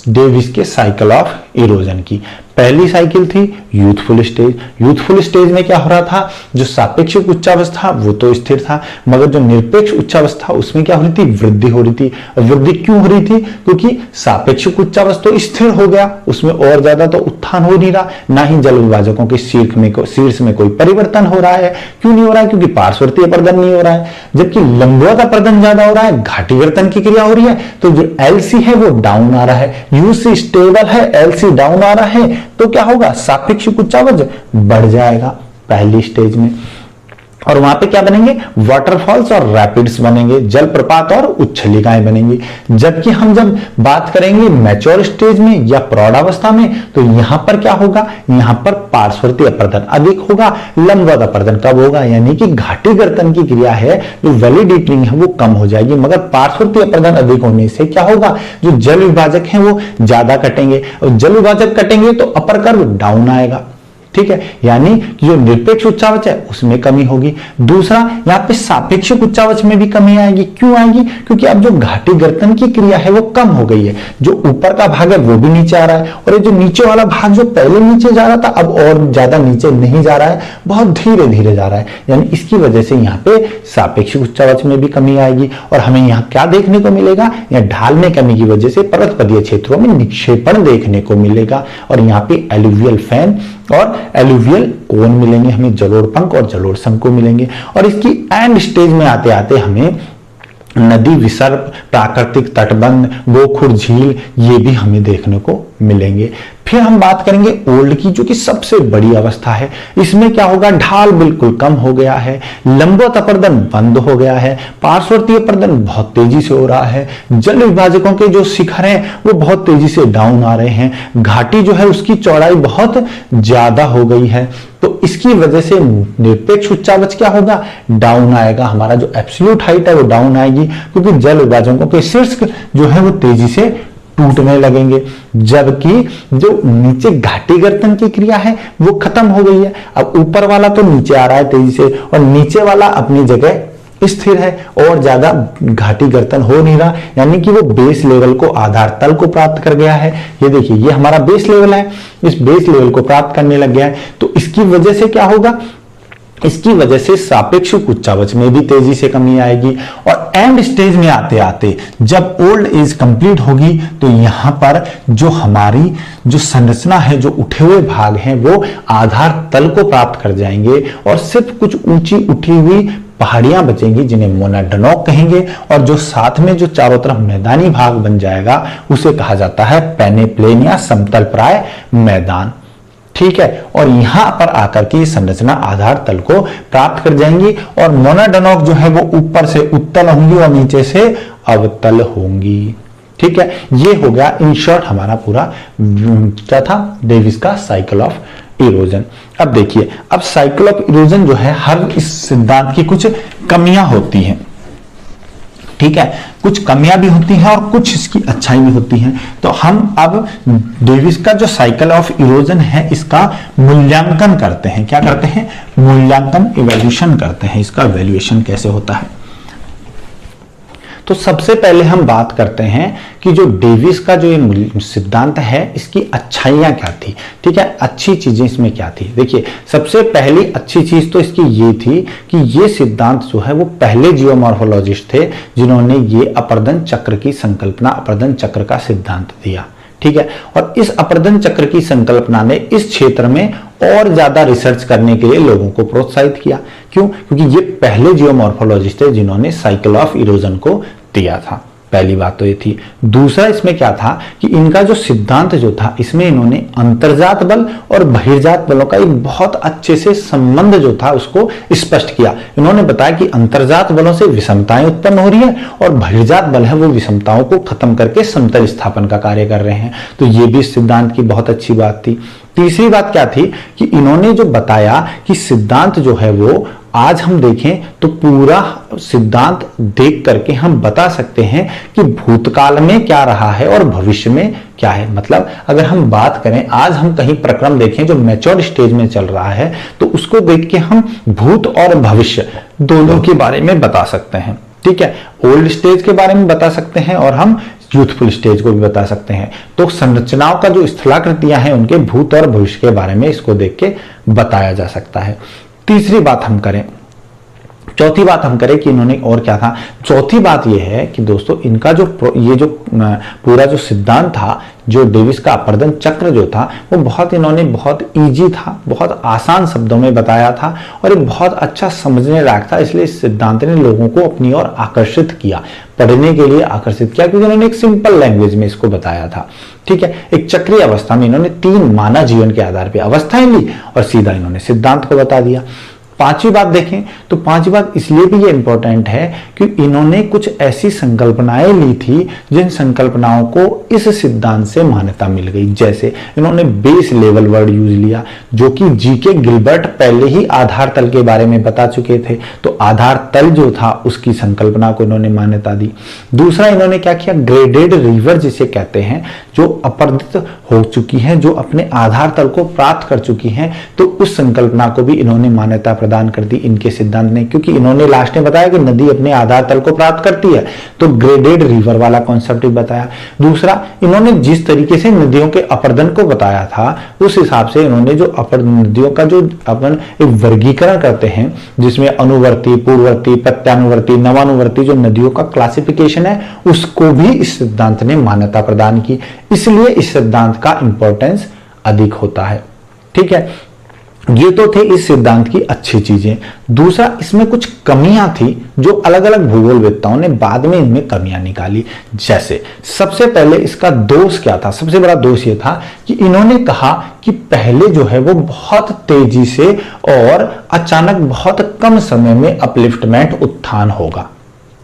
Speaker 1: डेविस के साइकिल ऑफ इरोजन की। पहली साइकिल थी यूथफुल स्टेज। यूथफुल स्टेज में क्या हो रहा था, जो सापेक्षिक उच्चावस्था वो तो स्थिर था, मगर जो निरपेक्ष उच्चावस्था उसमें क्या हो रही थी, वृद्धि हो रही थी। वृद्धि क्यों हो रही थी, क्योंकि सापेक्षिक उच्चावस्था तो स्थिर हो गया, उसमें और ज्यादा तो उत्थान हो नहीं रहा, ना ही जल विभाजकों के शीर्ष में कोई परिवर्तन हो रहा है। क्यों नहीं हो रहा है, क्योंकि पार्श्ववर्ती अपर्दन नहीं हो रहा है, जबकि लंबवत अपर्दन ज्यादा हो रहा है, घाटीवर्तन की क्रिया हो रही है, तो जो एलसी है वो डाउन डाउन आ रहा है, यूसी स्टेबल है, एलसी डाउन आ रहा है, तो क्या होगा, सापेक्ष कुचावच बढ़ जाएगा पहली स्टेज में। और वहां पे क्या बनेंगे, वाटरफॉल्स और रैपिड्स बनेंगे, जलप्रपात और उच्छलिकाएं बनेंगी। जबकि हम जब बात करेंगे मैच्योर स्टेज में या प्रौढ़ावस्था में, तो यहां पर क्या होगा, यहां पर पार्श्ववर्ती अपर्दन अधिक होगा, लंबवत अपर्दन कब होगा, यानी कि घाटी गर्तन की क्रिया है जो वैलिडेटरिंग है वो कम हो जाएगी, मगर पार्श्ववर्ती अपर्दन अधिक होने से क्या होगा, जो जल विभाजक है वो ज्यादा कटेंगे, और जल विभाजक कटेंगे तो अपर कर्व डाउन आएगा। ठीक है, यानी कि जो निरपेक्ष उच्चावच है उसमें कमी होगी। दूसरा, यहां पे सापेक्षिक उच्चावच में भी कमी आएगी। क्यों आएगी, क्योंकि अब जो घाटी गर्तन की क्रिया है वो कम हो गई है, जो ऊपर का भाग है वो भी नीचे आ रहा है, और ये जो नीचे वाला भाग जो पहले नीचे जा रहा था अब और ज्यादा नीचे नहीं जा रहा है, बहुत धीरे धीरे जा रहा है, यानी इसकी वजह से यहाँ पे सापेक्षिक उच्चावच में भी कमी आएगी। और हमें यहाँ क्या देखने को मिलेगा, यहाँ ढाल में कमी की वजह से पर्वतपदीय क्षेत्रों में निक्षेपण देखने को मिलेगा, और यहाँ पे एलुवियल फैन और एलुवियल कोन मिलेंगे, हमें जलोढ़ पंख और जलोढ़ शंकु मिलेंगे। और इसकी एंड स्टेज में आते आते हमें नदी विसर्प, प्राकृतिक तटबंध, गोखुर झील, ये भी हमें देखने को मिलेंगे। फिर हम बात करेंगे ओल्ड की, जो कि सबसे बड़ी अवस्था है। इसमें क्या होगा, ढाल बिल्कुल कम हो गया है, लंबवत अपर्दन बंद हो गया है, पार्श्ववर्ती अपर्दन बहुत तेजी से हो रहा है, जल विभाजकों के जो शिखर हैं वो बहुत तेजी से डाउन आ रहे हैं, घाटी जो है उसकी चौड़ाई बहुत ज्यादा हो गई है, तो इसकी वजह से निरपेक्ष उच्चावच क्या होगा, डाउन आएगा। हमारा जो एब्सोल्यूट हाइट है वो डाउन आएगी, क्योंकि जल विभाजकों के शीर्ष जो है वो तेजी से टूटने लगेंगे, जबकि जो नीचे घाटी गर्तन की क्रिया है वो खत्म हो गई है। अब ऊपर वाला तो नीचे आ रहा है तेजी से, और नीचे वाला अपनी जगह स्थिर है, और ज्यादा घाटी गर्तन हो नहीं रहा, यानी कि वो बेस लेवल को, आधार तल को प्राप्त कर गया है। ये देखिए, ये हमारा बेस लेवल है, इस बेस लेवल को प्राप्त करने लग गया है। तो इसकी वजह से क्या होगा, इसकी वजह से सापेक्षिक उच्चावच में भी तेजी से कमी आएगी। और एंड स्टेज में आते आते जब ओल्ड एज कंप्लीट होगी, तो यहां पर जो हमारी जो संरचना है, जो उठे हुए भाग हैं वो आधार तल को प्राप्त कर जाएंगे, और सिर्फ कुछ ऊंची उठी हुई पहाड़ियां बचेंगी जिन्हें मोनाडनॉक कहेंगे, और जो साथ में जो चारों तरफ मैदानी भाग बन जाएगा उसे कहा जाता है पेनेप्लेन या समतल प्राय मैदान। ठीक है, और यहां पर आकर के संरचना आधार तल को प्राप्त कर जाएंगी, और मोनाडनॉक जो है वो ऊपर से उत्तल होंगी और नीचे से अवतल होंगी। ठीक है, ये हो गया इन शॉर्ट हमारा पूरा क्या था, डेविस का साइकिल ऑफ इरोजन। अब देखिए, अब साइकिल ऑफ इरोजन जो है, हर इस सिद्धांत की कुछ कमियां होती हैं। ठीक है, कुछ कमियां भी होती हैं और कुछ इसकी अच्छाई भी होती हैं। तो हम अब डेविस का जो साइकिल ऑफ इरोजन है इसका मूल्यांकन करते हैं। क्या करते हैं, मूल्यांकन, इवैल्यूएशन करते हैं, इसका इवैल्यूएशन कैसे होता है। तो सबसे पहले हम बात करते हैं कि जो डेविस का जो ये सिद्धांत है इसकी अच्छाइयां क्या थी। ठीक है, अच्छी चीजें इसमें क्या थी। देखिए, सबसे पहली अच्छी चीज तो इसकी ये थी कि ये सिद्धांत जो है वो पहले जियोमॉर्फोलॉजिस्ट थे जिन्होंने ये अपर्दन चक्र की संकल्पना, अपर्दन चक्र का सिद्धांत दिया। ठीक है, और इस अपर्दन चक्र की संकल्पना ने इस क्षेत्र में और ज्यादा रिसर्च करने के लिए लोगों को प्रोत्साहित किया। क्यों, क्योंकि ये पहले जियोमॉर्फोलॉजिस्ट थे जिन्होंने साइकिल ऑफ इरोजन को दिया था। पहली बात तो ये थी। दूसरा इसमें क्या था कि इनका जो सिद्धांत जो था, इसमें इन्होंने अंतर्जात बल और बहिर्जात बलों का एक बहुत अच्छे से संबंध जो था उसको स्पष्ट किया। इन्होंने बताया कि अंतर्जात बलों से विषमताएं उत्पन्न हो रही है और बहिर्जात बल है वो विषमताओं को खत्म करके समतल स्थापन का कार्य कर रहे हैं। तो ये भी सिद्धांत की बहुत अच्छी बात थी। तीसरी बात क्या थी कि इन्होंने जो बताया कि सिद्धांत जो है वो आज हम देखें तो पूरा सिद्धांत देख करके हम बता सकते हैं कि भूतकाल में क्या रहा है और भविष्य में क्या है। मतलब अगर हम बात करें, आज हम कहीं प्रक्रम देखें जो मैच्योर स्टेज में चल रहा है, तो उसको देख के हम भूत और भविष्य दोनों के बारे में बता सकते हैं। ठीक है, ओल्ड स्टेज के बारे में बता सकते हैं और हम यूथफुल स्टेज को भी बता सकते हैं। तो संरचनाओं का जो स्थलाकृतियां हैं उनके भूत और भविष्य के बारे में इसको देख के बताया जा सकता है। तीसरी बात हम करें चौथी बात हम करें कि इन्होंने और क्या था। चौथी बात यह है कि दोस्तों इनका जो पूरा जो सिद्धांत था, जो डेविस का अपर्दन चक्र जो था, वो बहुत इजी था, बहुत आसान शब्दों में बताया था और ये बहुत अच्छा समझने लायक था। इसलिए इस सिद्धांत ने लोगों को अपनी ओर आकर्षित किया, पढ़ने के लिए आकर्षित किया, क्योंकि उन्होंने एक सिंपल लैंग्वेज में इसको बताया था। ठीक है, एक चक्रीय अवस्था में इन्होंने 3 मानव जीवन के आधार पर अवस्थाएं ली और सीधा इन्होंने सिद्धांत को बता दिया। पांचवी बात देखें तो पांचवी बात इसलिए भी ये इंपॉर्टेंट है कि इन्होंने कुछ ऐसी संकल्पनाएं ली थी जिन संकल्पनाओं को इस सिद्धांत से मान्यता मिल गई। जैसे इन्होंने बेस लेवल वर्ड यूज लिया, जो कि जीके गिलबर्ट पहले ही आधार तल के बारे में बता चुके थे, तो आधार तल जो था उसकी संकल्पना को इन्होंने मान्यता दी। दूसरा इन्होंने क्या किया, ग्रेडेड रिवर जिसे कहते हैं, जो अपर्दित हो चुकी हैं, जो अपने आधार तल को प्राप्त कर चुकी हैं, तो उस संकल्पना को भी इन्होंने मान्यता प्रदान कर दी इनके सिद्धांत ने, क्योंकि इन्होंने लास्ट में बताया कि नदी अपने आधार तल को प्राप्त करती है, तो ग्रेडेड रिवर वाला कॉन्सेप्ट बताया। दूसरा, इन्होंने जिस तरीके से नदियों के अपर्दन को बताया था, उस हिसाब से इन्होंने जो नदियों का जो अपन एक वर्गीकरण करते हैं, जिसमें अनुवर्ती, पूर्ववर्ती, प्रत्यानुवर्ती, नवानुवर्ती जो नदियों का क्लासिफिकेशन है, उसको भी इस सिद्धांत ने मान्यता प्रदान की। इसलिए इस सिद्धांत का इंपॉर्टेंस अधिक होता है। ठीक है, ये तो थे इस सिद्धांत की अच्छी चीजें। दूसरा, इसमें कुछ कमियां थी जो अलग अलग भूगोलवेत्ताओं ने बाद में इनमें कमियां निकाली। जैसे सबसे पहले इसका दोष क्या था, सबसे बड़ा दोष ये था कि इन्होंने कहा कि पहले जो है वो बहुत तेजी से और अचानक बहुत कम समय में अपलिफ्टमेंट उत्थान होगा।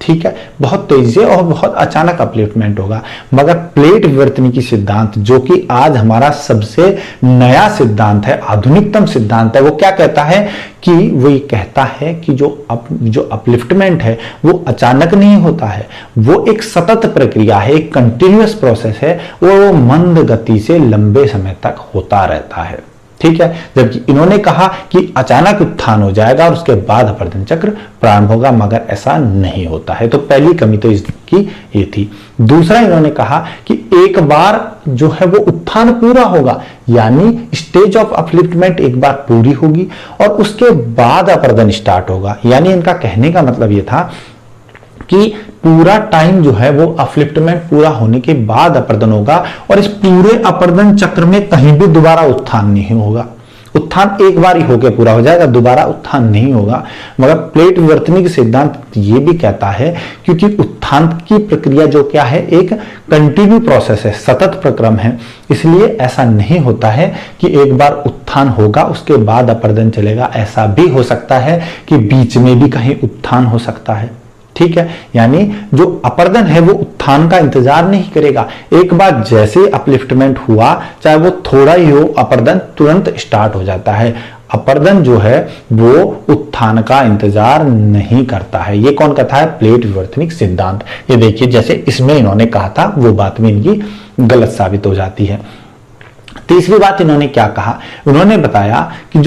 Speaker 1: ठीक है, बहुत तेजी से और बहुत अचानक अपलिफ्टमेंट होगा। मगर प्लेट विवर्तनिकी सिद्धांत, जो कि आज हमारा सबसे नया सिद्धांत है, आधुनिकतम सिद्धांत है, वो क्या कहता है कि वो ये कहता है कि जो अपलिफ्टमेंट है वो अचानक नहीं होता है, वो एक सतत प्रक्रिया है, एक कंटिन्यूअस प्रोसेस है, वो मंद गति से लंबे समय तक होता रहता है। ठीक है, जबकि इन्होंने कहा कि अचानक उत्थान हो जाएगा और उसके बाद अपर्दन चक्र प्रारंभ होगा, मगर ऐसा नहीं होता है। तो पहली कमी तो इसकी ये थी। दूसरा, इन्होंने कहा कि एक बार जो है वो उत्थान पूरा होगा, यानी स्टेज ऑफ अपलिफ्टमेंट एक बार पूरी होगी और उसके बाद अपर्दन स्टार्ट होगा। यानी इनका कहने का मतलब ये था कि पूरा टाइम जो है वो अपलिफ्टमेंट पूरा होने के बाद अपर्दन होगा और इस पूरे अपर्दन चक्र में कहीं भी दोबारा उत्थान नहीं होगा। उत्थान एक बार ही होकर पूरा हो जाएगा, दोबारा उत्थान नहीं होगा। मगर प्लेट विवर्तनिक सिद्धांत ये भी कहता है, क्योंकि उत्थान की प्रक्रिया जो क्या है, एक कंटिन्यू प्रोसेस है, सतत प्रक्रम है, इसलिए ऐसा नहीं होता है कि एक बार उत्थान होगा उसके बाद अपर्दन चलेगा। ऐसा भी हो सकता है कि बीच में भी कहीं उत्थान हो सकता है। ठीक है, यानी जो अपर्दन है वो उत्थान का इंतजार नहीं करेगा। एक बार जैसे अपलिफ्टमेंट हुआ, चाहे वो थोड़ा ही हो, अपर्दन तुरंत स्टार्ट हो जाता है। अपर्दन जो है वो उत्थान का इंतजार नहीं करता है। ये कौन कहता है? प्लेट विवर्तनिक सिद्धांत। ये देखिए, जैसे इसमें इन्होंने कहा था वो बात में इनकी गलत साबित हो जाती है। तीसरी बात इन्होंने क्या कहा, उन्होंने बताया कि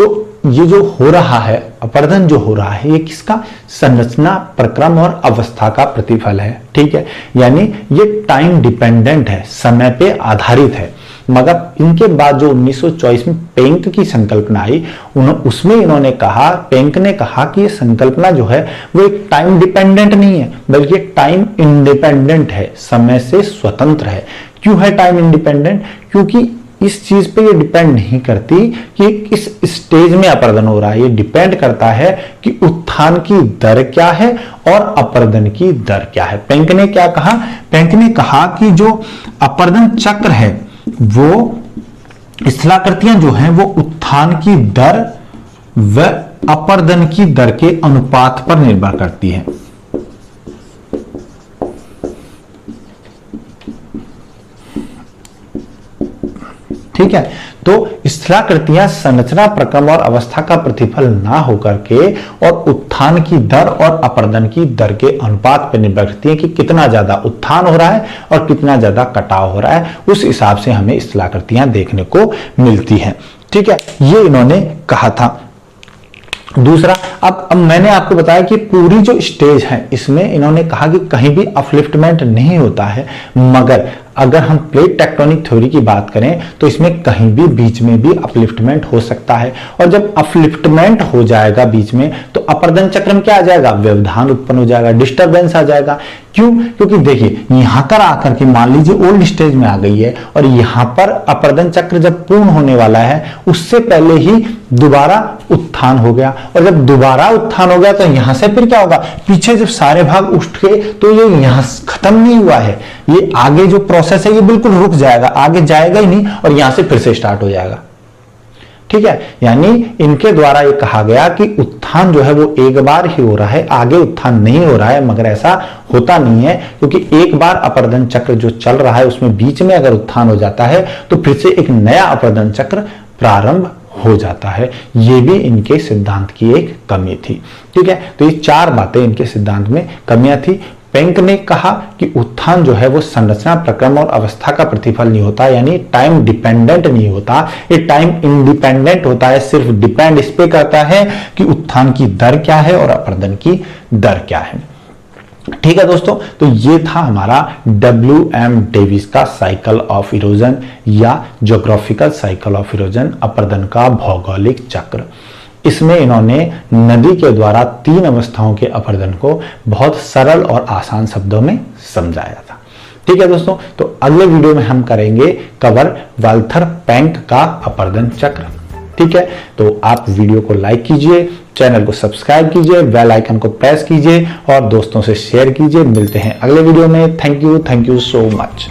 Speaker 1: ये जो हो रहा है, अपर्दन जो हो रहा है, ये किसका? संरचना, प्रक्रम और अवस्था का प्रतिफल है। ठीक है, यानी ये टाइम डिपेंडेंट है, समय पे आधारित है। मगर इनके बाद जो 1924 में पेंक की संकल्पना आई, उसमें इन्होंने कहा, पेंक ने कहा कि ये संकल्पना जो है वो एक टाइम डिपेंडेंट नहीं है, बल्कि टाइम इंडिपेंडेंट है, समय से स्वतंत्र है। क्यों है टाइम इंडिपेंडेंट? क्योंकि इस चीज पे ये डिपेंड नहीं करती कि किस स्टेज में अपर्दन हो रहा है, ये डिपेंड करता है कि उत्थान की दर क्या है और अपर्दन की दर क्या है। पेंक ने क्या कहा? पेंक ने कहा कि जो अपर्दन चक्र है वो स्थलाकृतियां जो हैं वो उत्थान की दर व अपर्दन की दर के अनुपात पर निर्भर करती है। ठीक है, तो स्थलाकृतियां संरचना, प्रक्रम और अवस्था का प्रतिफल ना होकर के और उत्थान की दर और अपर्दन की दर के अनुपात पर निर्भर करती है कि कितना ज्यादा उत्थान हो रहा है और कितना ज्यादा कटाव हो रहा है। उस हिसाब से हमें स्थलाकृतियां देखने को मिलती हैं। ठीक है, ये इन्होंने कहा था। दूसरा, अब मैंने आपको बताया कि पूरी जो स्टेज है इसमें इन्होंने कहा कि कहीं भी अपलिफ्टमेंट नहीं होता है, मगर अगर हम प्लेट टेक्टोनिक थ्योरी की बात करें तो इसमें कहीं भी बीच में भी अपलिफ्टमेंट हो सकता है, और जब अपलिफ्टमेंट हो जाएगा बीच में तो अपर्दन चक्र में क्या आ जाएगा, व्यवधान उत्पन्न हो जाएगा, डिस्टरबेंस आ जाएगा। क्यों? क्योंकि देखिए यहां पर आकर के मान लीजिए ओल्ड स्टेज में आ गई है और यहां पर अपर्दन चक्र जब पूर्ण होने वाला है उससे पहले ही दोबारा उत्थान हो गया, और जब दोबारा उत्थान हो गया तो यहां से फिर क्या होगा, पीछे जब सारे भाग उठ गए तो ये यहां खत्म नहीं हुआ है, ये आगे जो प्रोसेस है ये बिल्कुल रुक जाएगा, आगे जाएगा ही नहीं और यहां से फिर से स्टार्ट हो जाएगा। ठीक है, यानी इनके द्वारा ये कहा गया कि उत्थान जो है वो एक बार ही हो रहा है, आगे उत्थान नहीं हो रहा है, मगर ऐसा होता नहीं है, क्योंकि एक बार अपर्दन चक्र जो चल रहा है उसमें बीच में अगर उत्थान हो जाता है तो फिर से एक नया अपर्दन चक्र प्रारंभ हो जाता है। ये भी इनके सिद्धांत की एक कमी थी। ठीक है, तो ये 4 बातें इनके सिद्धांत में कमियां थी। पेंक ने कहा कि उत्थान जो है वो संरचना, प्रक्रम और अवस्था का प्रतिफल नहीं होता, यानी टाइम डिपेंडेंट नहीं होता, ये टाइम इंडिपेंडेंट होता है, सिर्फ डिपेंड इस पे करता है कि उत्थान की दर क्या है और अपर्दन की दर क्या है। ठीक है दोस्तों, तो ये था हमारा WM डेविस का साइकिल ऑफ इरोजन या ज्योग्राफिकल साइकिल ऑफ इरोजन, अपर्दन का भौगोलिक चक्र। इसमें इन्होंने नदी के द्वारा 3 अवस्थाओं के अपर्दन को बहुत सरल और आसान शब्दों में समझाया था। ठीक है दोस्तों, तो अगले वीडियो में हम करेंगे कवर वाल्थर पेंक का अपर्दन चक्र। ठीक है, तो आप वीडियो को लाइक कीजिए, चैनल को सब्सक्राइब कीजिए, बेल आइकन को प्रेस कीजिए और दोस्तों से शेयर कीजिए। मिलते हैं अगले वीडियो में। Thank you so much.